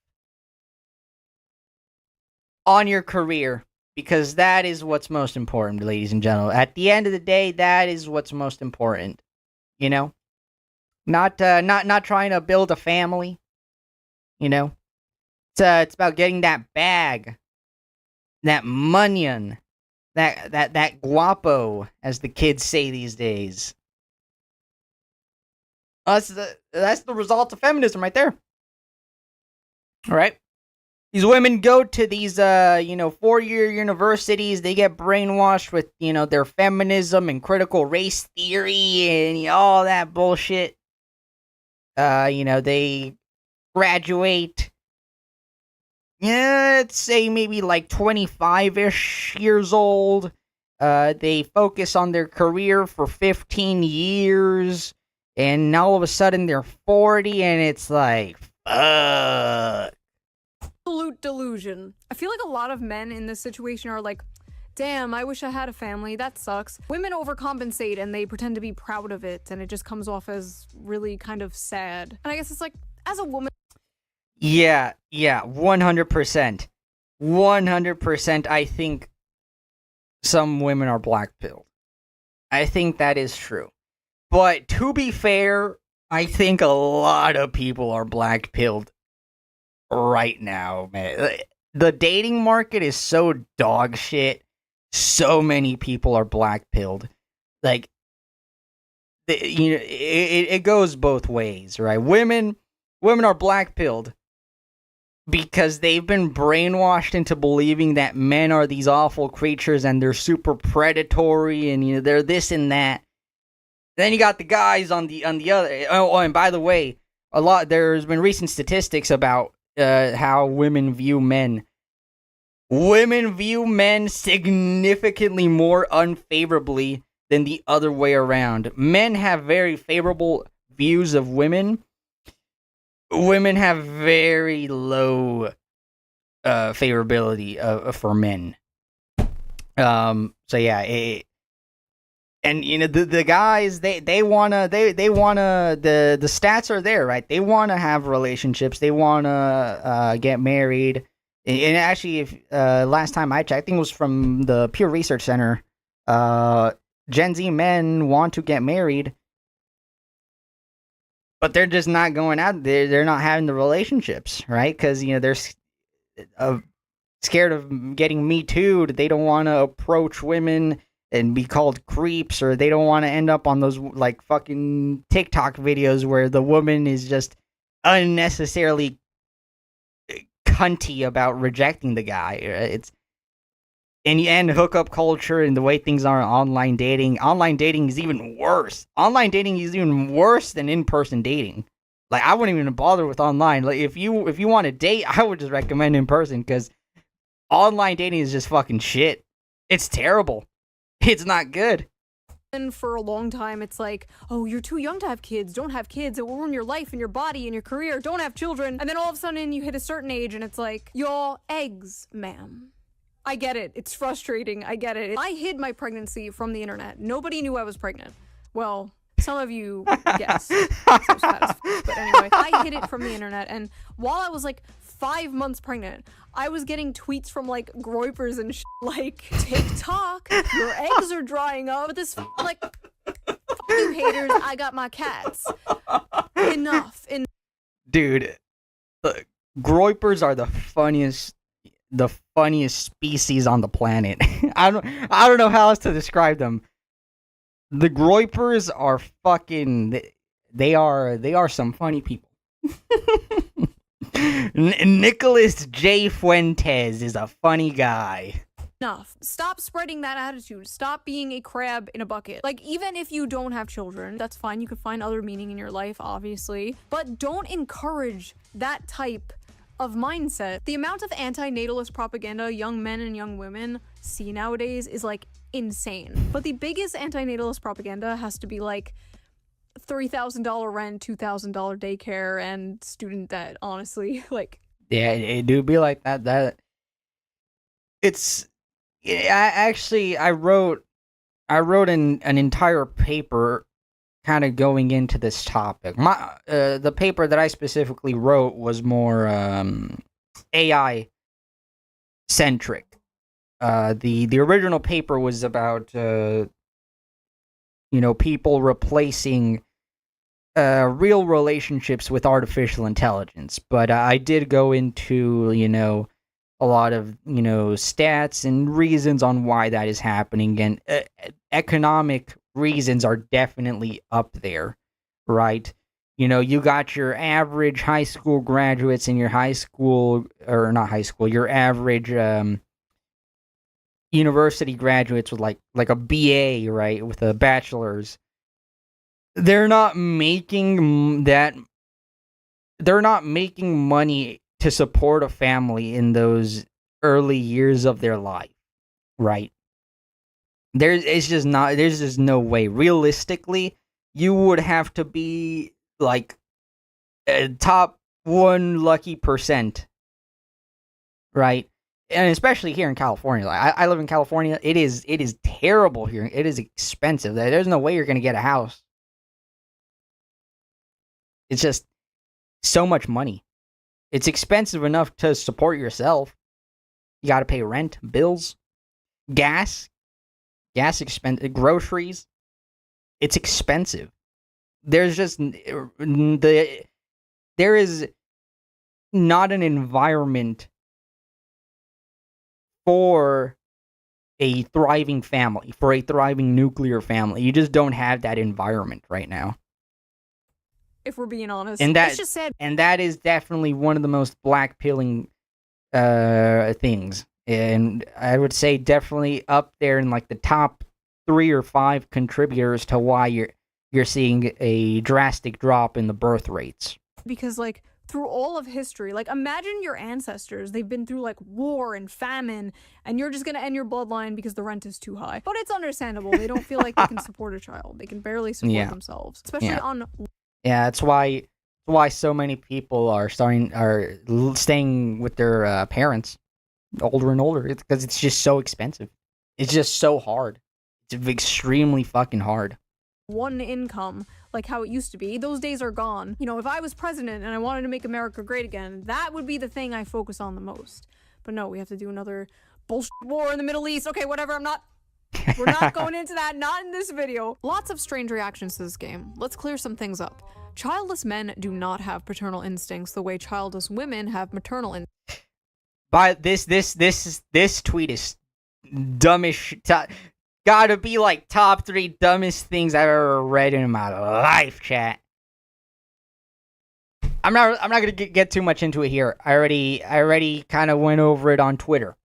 on your career, because that is what's most important, ladies and gentlemen. At the end of the day, that is what's most important. You know, not trying to build a family. You know, it's about getting that bag, that money, that guapo, as the kids say these days. That's the result of feminism right there. All right. These women go to these, 4-year universities. They get brainwashed with, their feminism and critical race theory and all that bullshit. They graduate, let's say maybe like 25-ish years old. They focus on their career for 15 years. And all of a sudden they're 40 and it's like, fuck. Absolute delusion. I feel like a lot of men in this situation are like, damn, I wish I had a family. That sucks. Women overcompensate and they pretend to be proud of it, and it just comes off as really kind of sad. And I guess it's like, as a woman. Yeah, 100%. 100%. I think some women are black-pilled. I think that is true. But to be fair, I think a lot of people are black-pilled right now, man. The dating market is so dog shit. so many people are black pilled. Like, it goes both ways, right? Women are black pilled because they've been brainwashed into believing that men are these awful creatures and they're super predatory and they're this and that. Then you got the guys on the other. Oh, and by the way, there's been recent statistics about how women view men. Women view men significantly more unfavorably than the other way around. Men have very favorable views of women. Women have very low favorability for men. So yeah, and the guys they wanna the stats are there, right? They wanna have relationships. They wanna get married. And actually, if last time I checked, I think it was from the Pew Research Center. Gen Z men want to get married, but they're just not going out. They're not having the relationships, right? Because they're scared of getting Me Too'd. They don't want to approach women and be called creeps, or they don't want to end up on those like fucking TikTok videos where the woman is just unnecessarily cunty about rejecting the guy. It's and hookup culture and the way things are online dating. Online dating is even worse. Online dating is even worse than in-person dating. Like, I wouldn't even bother with online. Like, if you want to date, I would just recommend in person, because online dating is just fucking shit. It's terrible. It's not good. And for a long time, it's like, oh, you're too young to have kids. Don't have kids. It will ruin your life and your body and your career. Don't have children. And then all of a sudden, you hit a certain age, and it's like, your eggs, ma'am. I get it. It's frustrating. I get it. I hid my pregnancy from the internet. Nobody knew I was pregnant. Well, some of you guessed. But anyway, I hid it from the internet. And while I was like 5 months pregnant, I was getting tweets from like groypers and like, TikTok, your eggs are drying up. But this like, fuck you haters, I got my cats. Enough. Dude, the groypers are the funniest species on the planet. I don't know how else to describe them. The groypers are fucking. They are some funny people. Nicholas J. Fuentes is a funny guy. Enough. Stop spreading that attitude. Stop being a crab in a bucket. Like, even if you don't have children, that's fine. You can find other meaning in your life, obviously. But don't encourage that type of mindset. The amount of anti-natalist propaganda young men and young women see nowadays is like insane. But the biggest anti-natalist propaganda has to be like $3,000 rent, $2,000 daycare, and student debt, honestly. Like, yeah, it do be like that. I wrote an entire paper kind of going into this topic. The paper that I specifically wrote was more AI centric. The original paper was about people replacing real relationships with artificial intelligence. But I did go into a lot of stats and reasons on why that is happening, and economic reasons are definitely up there, right? You got your average high school graduates and your your average university graduates with like a BA, right, with a bachelor's. They're not making money to support a family in those early years of their life, right? There's just no way. Realistically, you would have to be like a top 1 lucky percent, right? And especially here in California. Like, I live in California. It is terrible here. It is expensive. There's no way you're gonna get a house. It's just so much money. It's expensive enough to support yourself. You got to pay rent, bills, gas expense, groceries. It's expensive. There is not an environment for a thriving family, for a thriving nuclear family. You just don't have that environment right now. If we're being honest. And It's just sad. and that is definitely one of the most black-pilling things. And I would say definitely up there in like the top 3 or 5 contributors to why you're seeing a drastic drop in the birth rates. Because like through all of history, like imagine your ancestors, they've been through like war and famine, and you're just gonna end your bloodline because the rent is too high. But it's understandable. They don't feel like they can support a child. They can barely support themselves, especially on. Yeah, that's why so many people are staying with their parents older and older. It's because it's just so expensive. It's just so hard. It's extremely fucking hard. One income, like how it used to be, those days are gone. You know, if I was president and I wanted to make America great again, that would be the thing I focus on the most. But no, we have to do another bullshit war in the Middle East. Okay, whatever, we're not going into that, not in this video. Lots of strange reactions to this game. Let's clear some things up. Childless men do not have paternal instincts the way childless women have maternal instincts. But this tweet is dumbish. Gotta be like top 3 dumbest things I've ever read in my life, chat. I'm not gonna get too much into it here. I already kind of went over it on Twitter.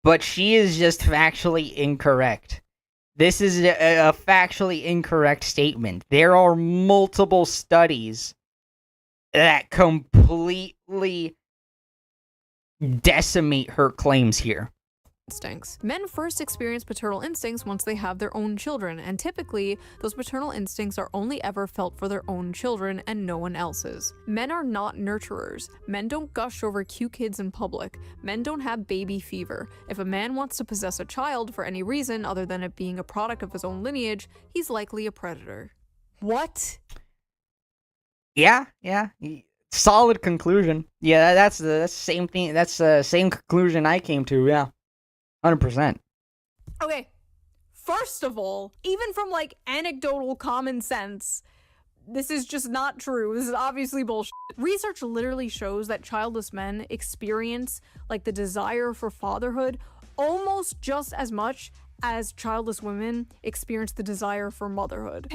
But she is just factually incorrect. This is a factually incorrect statement. There are multiple studies that completely decimate her claims here. Instincts. Men first experience paternal instincts once they have their own children, and typically, those paternal instincts are only ever felt for their own children and no one else's. Men are not nurturers. Men don't gush over cute kids in public. Men don't have baby fever. If a man wants to possess a child for any reason other than it being a product of his own lineage, he's likely a predator. What? Yeah. Solid conclusion. Yeah, that's the same thing. That's the same conclusion I came to, yeah. 100%. Okay, first of all, even from like anecdotal common sense, this is just not true. This is obviously bullshit. Research literally shows that childless men experience like the desire for fatherhood almost just as much as childless women experience the desire for motherhood.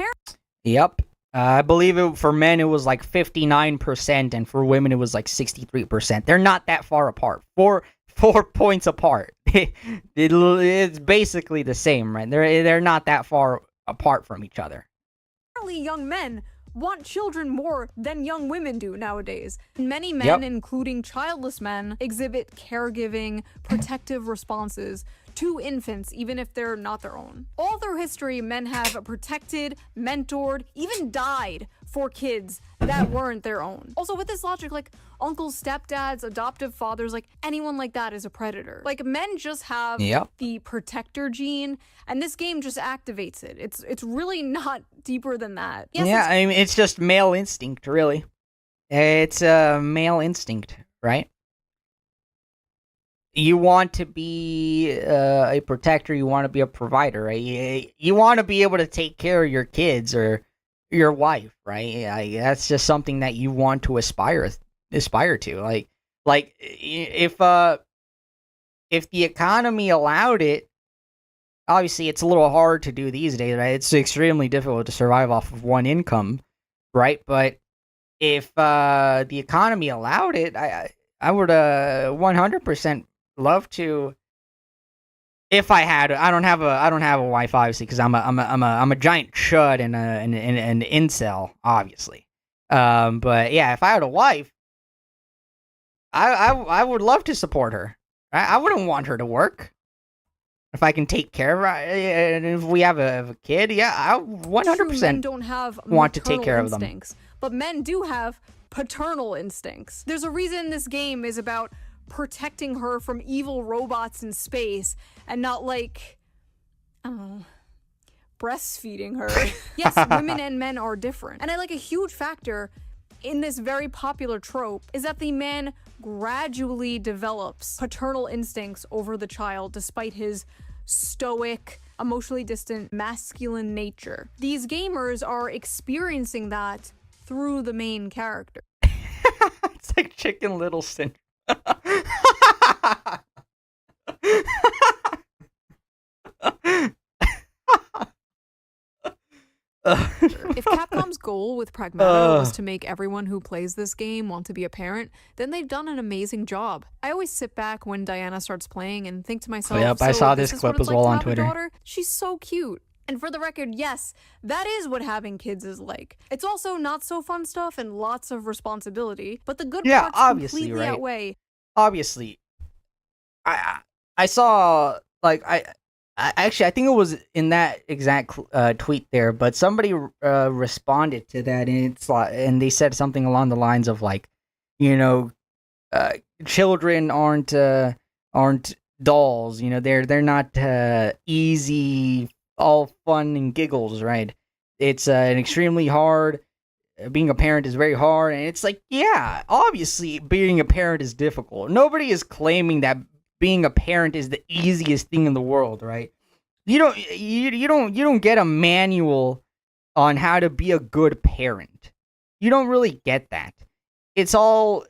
Yep. I believe for men it was like 59%, and for women it was like 63%. They're not that far apart. 4 points apart. It's basically the same, right? They're not that far apart from each other. Apparently, young men want children more than young women do nowadays. Many men, including childless men, exhibit caregiving, protective responses to infants, even if they're not their own. All through history, men have protected, mentored, even died for kids that weren't their own. Also, with this logic, like uncles, stepdads, adoptive fathers, like anyone like that is a predator. Like men just have the protector gene, and this game just activates it. It's really not deeper than that. Yes, I mean, it's just male instinct, really. It's a male instinct, right? You want to be a protector, you want to be a provider, right? You want to be able to take care of your kids or your wife, right? That's just something that you want to aspire to. Like if the economy allowed it, obviously it's a little hard to do these days, right? It's extremely difficult to survive off of one income, right? But if the economy allowed it, I would 100% love to. If I had, I don't have a wife, obviously, because I'm a giant chud and an incel, obviously. But yeah, if I had a wife, I would love to support her. I wouldn't want her to work. If I can take care of her, and if we have a kid, yeah, I 100% don't have want to take care of them. But men do have paternal instincts. There's a reason this game is about protecting her from evil robots in space and not like, breastfeeding her. Yes, women and men are different. And a huge factor in this very popular trope is that the man gradually develops paternal instincts over the child despite his stoic, emotionally distant, masculine nature. These gamers are experiencing that through the main character. It's like Chicken Little syndrome. If Capcom's goal with Pragmata was to make everyone who plays this game want to be a parent, then they've done an amazing job. I always sit back when Diana starts playing and think to myself, Yep, I saw this clip as well on Twitter. Daughter? She's so cute. And for the record, yes, that is what having kids is like. It's also not so fun stuff and lots of responsibility, but the good parts completely outweigh. Obviously, I saw, like, I actually, I think it was in that exact tweet there, but somebody responded to that, and it's like, and they said something along the lines of like, you know, children aren't dolls, you know, they're not easy, all fun and giggles, right? It's an extremely hard. Being a parent is very hard, and it's like, yeah, obviously being a parent is difficult. Nobody is claiming that being a parent is the easiest thing in the world, right? You don't get a manual on how to be a good parent. You don't really get that. It's all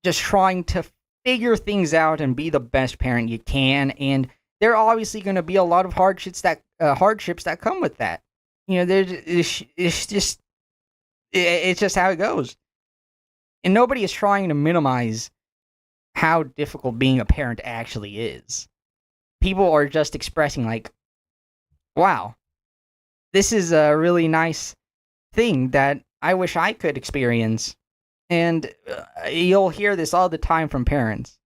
just trying to figure things out and be the best parent you can, and there are obviously going to be a lot of hardships that come with that. You know, it's just how it goes. And nobody is trying to minimize how difficult being a parent actually is. People are just expressing like, wow, this is a really nice thing that I wish I could experience. And you'll hear this all the time from parents.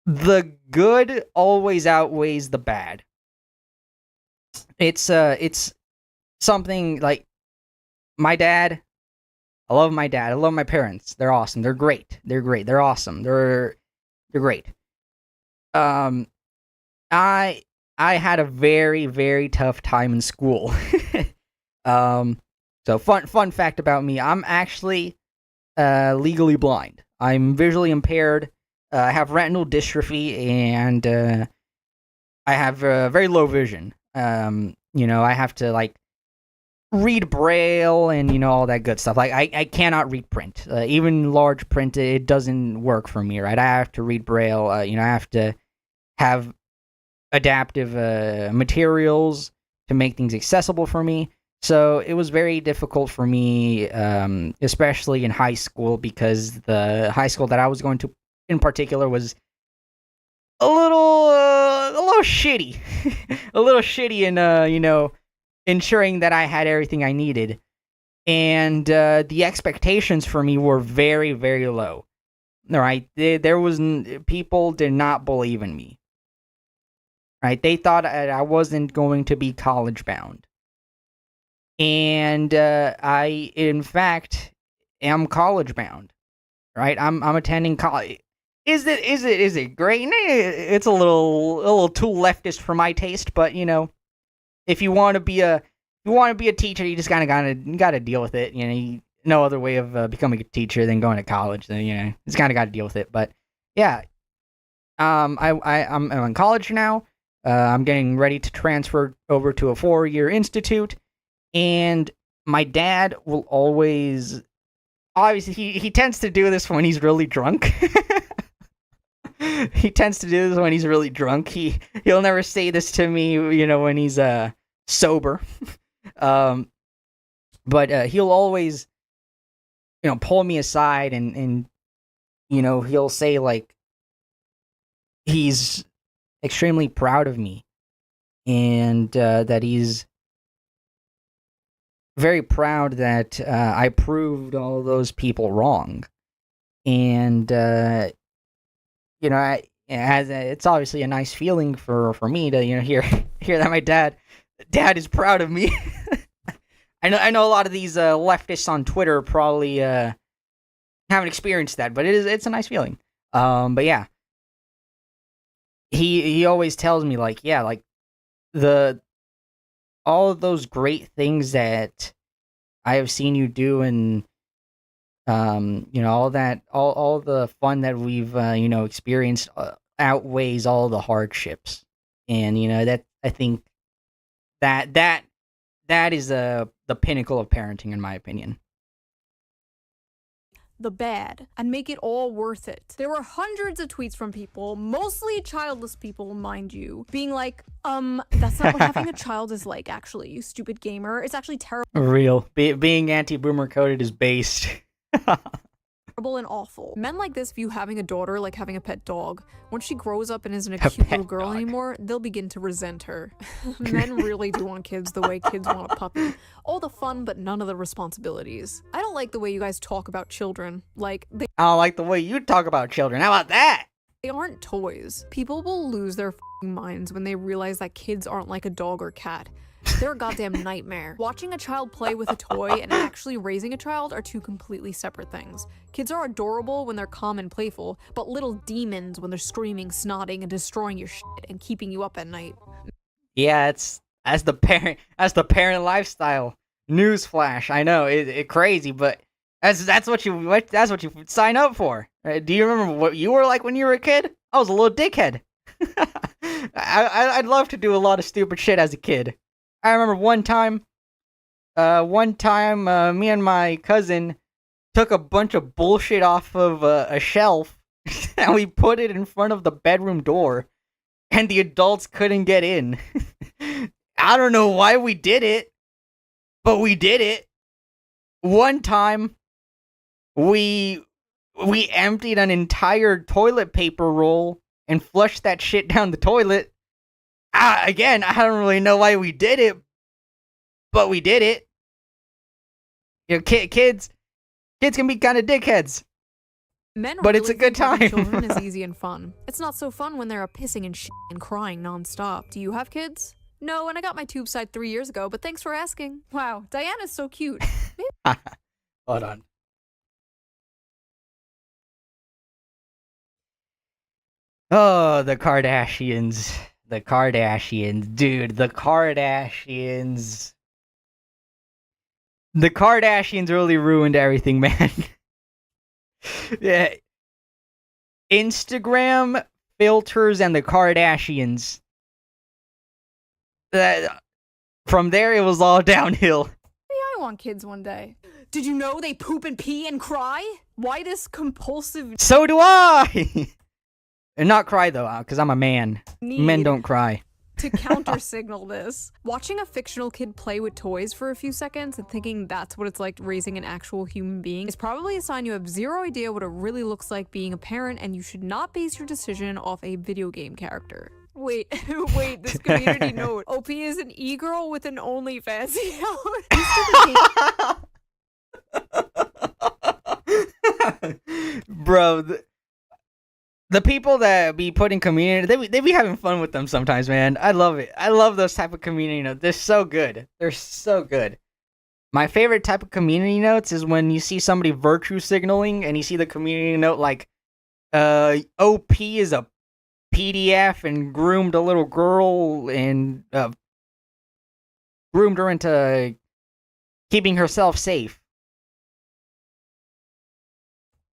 The good always outweighs the bad. It's something like my dad. I love my dad. I love my parents. They're awesome. They're great. They're great. They're awesome. They're great. I had a very, very tough time in school. So fun fact about me, I'm actually legally blind. I'm visually impaired. I have retinal dystrophy, and I have very low vision. You know, I have to like read Braille and, you know, all that good stuff. Like I cannot read print. Even large print, it doesn't work for me, right? I have to read Braille. You know, I have to have adaptive materials to make things accessible for me. So it was very difficult for me, especially in high school, because the high school that I was going to in particular was a little shitty. A little shitty in, you know, ensuring that I had everything I needed. And the expectations for me were very, very low. Right? People did not believe in me. Right? They thought I wasn't going to be college bound. And I, in fact, am college bound. Right? I'm attending college. Is it great? It's a little too leftist for my taste, but you know, if you want to be a teacher, you just gotta deal with it. You know, no other way of becoming a teacher than going to college. Then you know, just gotta deal with it. But yeah, I'm in college now. I'm getting ready to transfer over to a 4-year institute, and my dad will always, obviously, he tends to do this when he's really drunk. He tends to do this when he's really drunk. He'll never say this to me, you know, when he's sober. But he'll always, you know, pull me aside and you know, he'll say like he's extremely proud of me, and that he's very proud that I proved all those people wrong. And you know, it's obviously a nice feeling for me to, you know, hear that my dad is proud of me. I know a lot of these leftists on Twitter probably haven't experienced that, but it's a nice feeling. But yeah, he always tells me like, yeah, like all of those great things that I have seen you do, and you know, all the fun that we've you know, experienced outweighs all the hardships. And you know, that I think that is the pinnacle of parenting, in my opinion. the bad and make it all worth it. There were hundreds of tweets from people, mostly childless people, mind you, being like, that's not what having a child is like, actually, you stupid gamer. It's actually terrible. Real. Being anti-boomer coded is based. And awful. Men like this view having a daughter like having a pet dog. Once she grows up and isn't a cute little girl anymore, they'll begin to resent her. Men really do want kids the way kids want a puppy. All the fun, but none of the responsibilities. I don't like the way you guys talk about children. Like, I don't like the way you talk about children. How about that? They aren't toys. People will lose their minds when they realize that kids aren't like a dog or cat. They're a goddamn nightmare. Watching a child play with a toy and actually raising a child are two completely separate things. Kids are adorable when they're calm and playful, but little demons when they're screaming, snotting, and destroying your shit and keeping you up at night. Yeah, that's the parent lifestyle. Newsflash. I know it crazy, but that's what you sign up for. Do you remember what you were like when you were a kid? I was a little dickhead. I'd love to do a lot of stupid shit as a kid. I remember one time, me and my cousin took a bunch of bullshit off of a shelf and we put it in front of the bedroom door and the adults couldn't get in. I don't know why we did it, but we did it. One time, we emptied an entire toilet paper roll and flushed that shit down the toilet. Again, I don't really know why we did it, but we did it. You know, kids can be kind of dickheads. Men but really it's a good think having time. children is easy and fun. It's not so fun when they're pissing and and crying nonstop. Do you have kids? No, and I got my tube side 3 years ago, but thanks for asking. Wow, Diana's so cute. Hold on. Oh, the Kardashians. The Kardashians. Dude, the Kardashians. The Kardashians really ruined everything, man. Yeah. Instagram filters and the Kardashians. From there, it was all downhill. I want kids one day. Did you know they poop and pee and cry? Why this compulsive... So do I! And not cry, though, because I'm a man. Men don't cry. To counter-signal this. Watching a fictional kid play with toys for a few seconds and thinking that's what it's like raising an actual human being is probably a sign you have zero idea what it really looks like being a parent, and you should not base your decision off a video game character. Wait, this community note. OP is an e-girl with an OnlyFans account. Bro, the people that be putting community, they be having fun with them sometimes, man. I love it. I love those type of community notes. They're so good. They're so good. My favorite type of community notes is when you see somebody virtue signaling and you see the community note like, OP is a PDF and groomed a little girl and groomed her into keeping herself safe.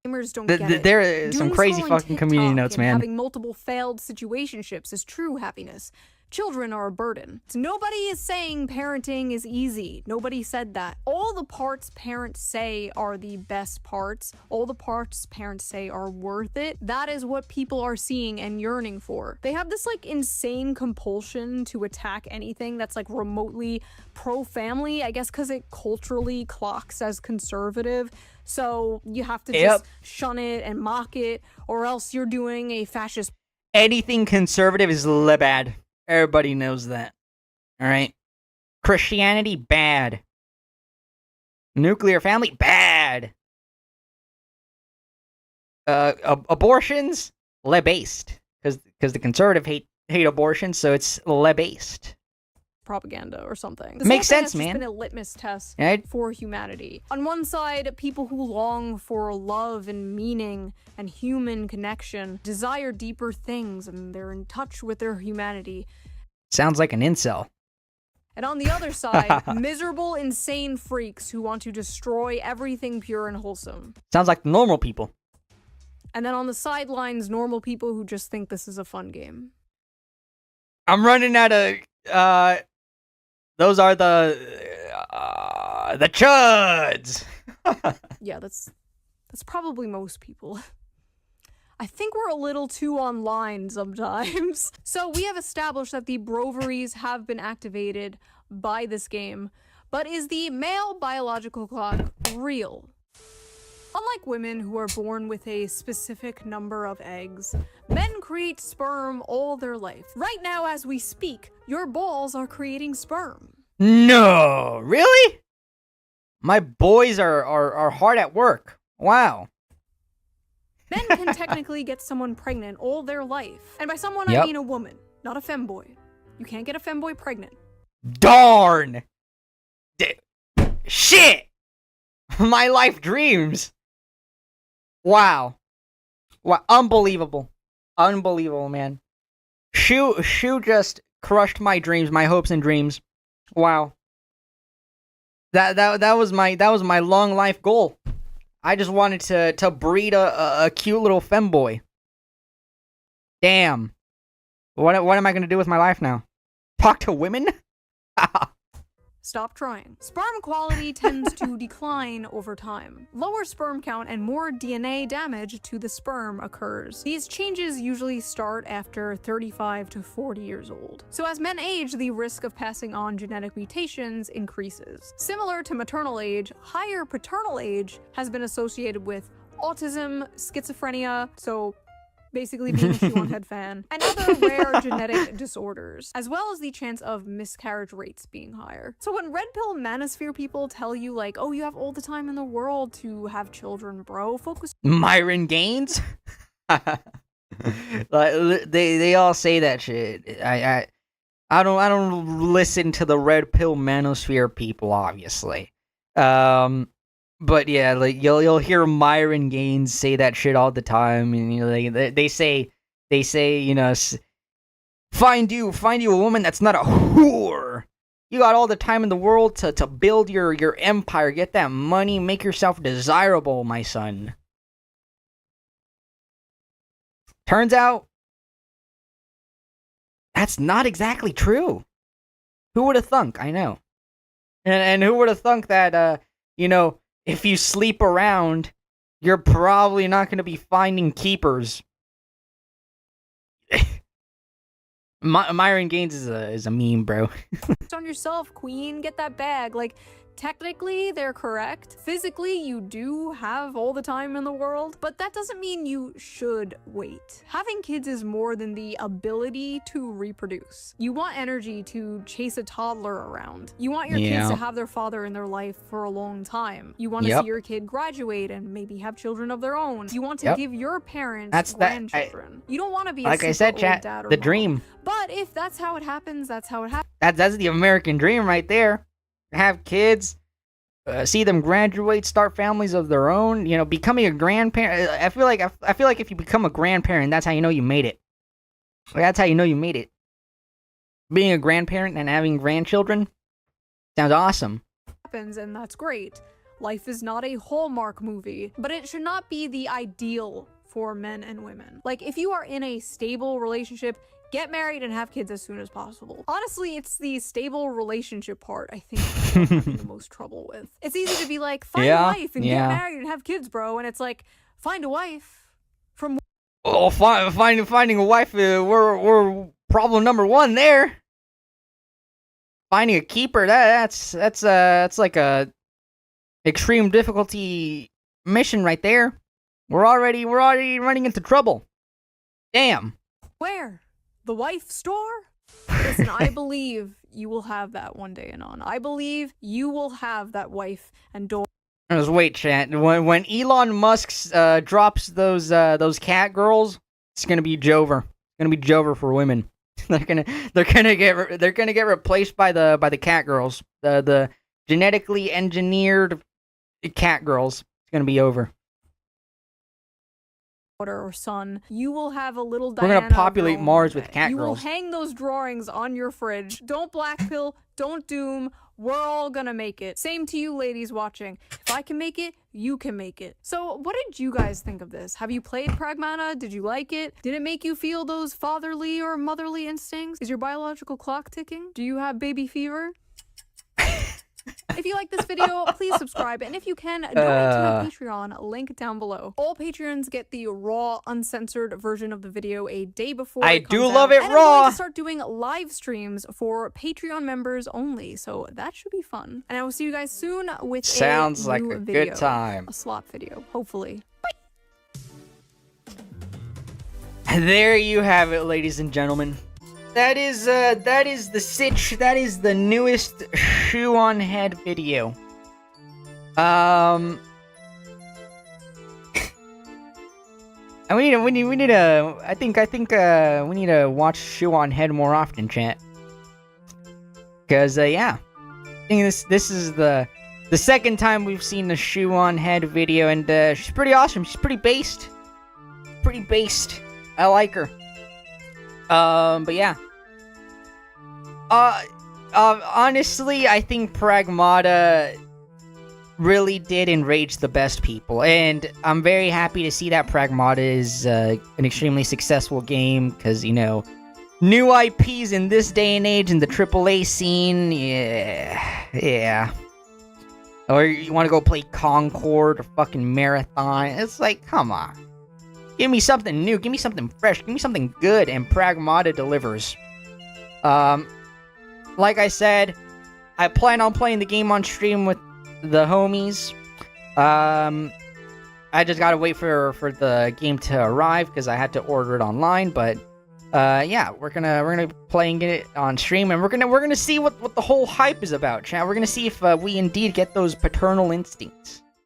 Gamers don't get it. There are some crazy fucking community notes, man. Having multiple failed situationships is true happiness. Children are a burden. Nobody is saying parenting is easy. Nobody said that. All the parts parents say are the best parts. All the parts parents say are worth it. That is what people are seeing and yearning for. They have this like insane compulsion to attack anything that's like remotely pro-family, I guess because it culturally clocks as conservative. So you have to just shun it and mock it, or else you're doing a fascist. Anything conservative is bad. Everybody knows that. Alright? Christianity, bad. Nuclear family, bad. Abortions, based. Because the conservative hate abortion, so it's based. Propaganda or something. This makes sense, man. It's been a litmus test for humanity. On one side, people who long for love and meaning and human connection desire deeper things, and they're in touch with their humanity. Sounds like an incel. And on the other side, miserable, insane freaks who want to destroy everything pure and wholesome. Sounds like normal people. And then on the sidelines, normal people who just think this is a fun game. I'm running out of those are the chuds. Yeah, that's That's probably most people. I think we're a little too online sometimes. So we have established that the broveries have been activated by this game, but is the male biological clock real? Unlike women who are born with a specific number of eggs, men create sperm all their life. Right now as we speak, your balls are creating sperm. No, really? My boys are hard at work. Wow. Men can technically get someone pregnant all their life. And by someone, I mean a woman, not a femboy. You can't get a femboy pregnant. Darn! Shit! My life dreams! Wow. Wow, unbelievable. Unbelievable, man. Shu just crushed my dreams, my hopes and dreams. Wow. That was my long life goal. I just wanted to breed a cute little femboy. Damn. What am I gonna do with my life now? Talk to women? Stop trying. Sperm quality tends to decline over time. Lower sperm count and more DNA damage to the sperm occurs. These changes usually start after 35 to 40 years old. So as men age, the risk of passing on genetic mutations increases. Similar to maternal age, higher paternal age has been associated with autism, schizophrenia, so basically being a shoe-on-head fan, and other rare genetic disorders, as well as the chance of miscarriage rates being higher. So when red pill manosphere people tell you like, oh, you have all the time in the world to have children, bro, focus. Myron Gaines? Like, they all say that shit. I don't listen to the red pill manosphere people, obviously. But yeah, like you'll hear Myron Gaines say that shit all the time, and you know they say you know, find you a woman that's not a whore. You got all the time in the world to build your empire, get that money, make yourself desirable, my son. Turns out that's not exactly true. Who would have thunk? I know, and who would have thunk that you know, if you sleep around, you're probably not going to be finding keepers. Myron Gaines is a meme, bro. On yourself, queen, get that bag. Like, technically, they're correct. Physically, you do have all the time in the world, but that doesn't mean you should wait. Having kids is more than the ability to reproduce. You want energy to chase a toddler around. You want your kids to have their father in their life for a long time. You want to see your kid graduate and maybe have children of their own. You want to give your parents grandchildren. You don't want to be like I said, chat, dad or the mom. dream. But if that's how it happens, that's how it happens. That's the American dream right there. Have kids, see them graduate, start families of their own. You know, becoming a grandparent. I feel like if you become a grandparent, that's how you know you made it. That's how you know you made it. Being a grandparent and having grandchildren sounds awesome. Happens, and that's great. Life is not a Hallmark movie, but it should not be the ideal for men and women. Like, if you are in a stable relationship, get married and have kids as soon as possible. Honestly, it's the stable relationship part I think I'm having the most trouble with. It's easy to be like, find a wife and get married and have kids, bro. And it's like, find a wife from... Oh, finding a wife, we're problem number one there. Finding a keeper, that's like a extreme difficulty mission right there. We're already running into trouble. Damn. Where? The wife store? Listen, I believe you will have that one day, Anon. I believe you will have that wife and daughter. Just wait, chat. When Elon Musk drops those cat girls, it's gonna be Jover. It's gonna be Jover for women. they're gonna get replaced by the cat girls. The genetically engineered cat girls. It's gonna be over. Or son, you will have a little Diana. We're gonna populate Mars with cat girls. You will girls. hang those drawings on your fridge. Don't blackpill, don't doom. We're all gonna make it. Same to you ladies watching. If I can make it, you can make it. So what did you guys think of this? Have you played Pragmata? Did you like it? Did it make you feel those fatherly or motherly instincts? Is your biological clock ticking? Do you have baby fever? If you like this video, please subscribe, and if you can, donate to my Patreon, link down below. All Patreons get the raw, uncensored version of the video a day before I it comes do out, love it and raw. I'm going to start doing live streams for Patreon members only, so that should be fun. And I will see you guys soon with Sounds a like new a video. good time. A slot video, hopefully. There you have it, ladies and gentlemen. That is the sitch. That is the newest shoe on head video. And we need to. I think we need to watch shoe on head more often, chat. Cause yeah, I think this is the second time we've seen the shoe on head video, and she's pretty awesome. She's pretty based. Pretty based. I like her. But yeah. Honestly, I think Pragmata really did enrage the best people, and I'm very happy to see that Pragmata is an extremely successful game, because, you know, new IPs in this day and age in the AAA scene, yeah. Or you want to go play Concord or fucking Marathon, it's like, come on. Give me something new, give me something fresh, give me something good, and Pragmata delivers. Like I said, I plan on playing the game on stream with the homies. I just gotta wait for the game to arrive, because I had to order it online, but yeah, we're gonna be playing it on stream, and we're gonna see what the whole hype is about, chat. We're gonna see if we indeed get those paternal instincts.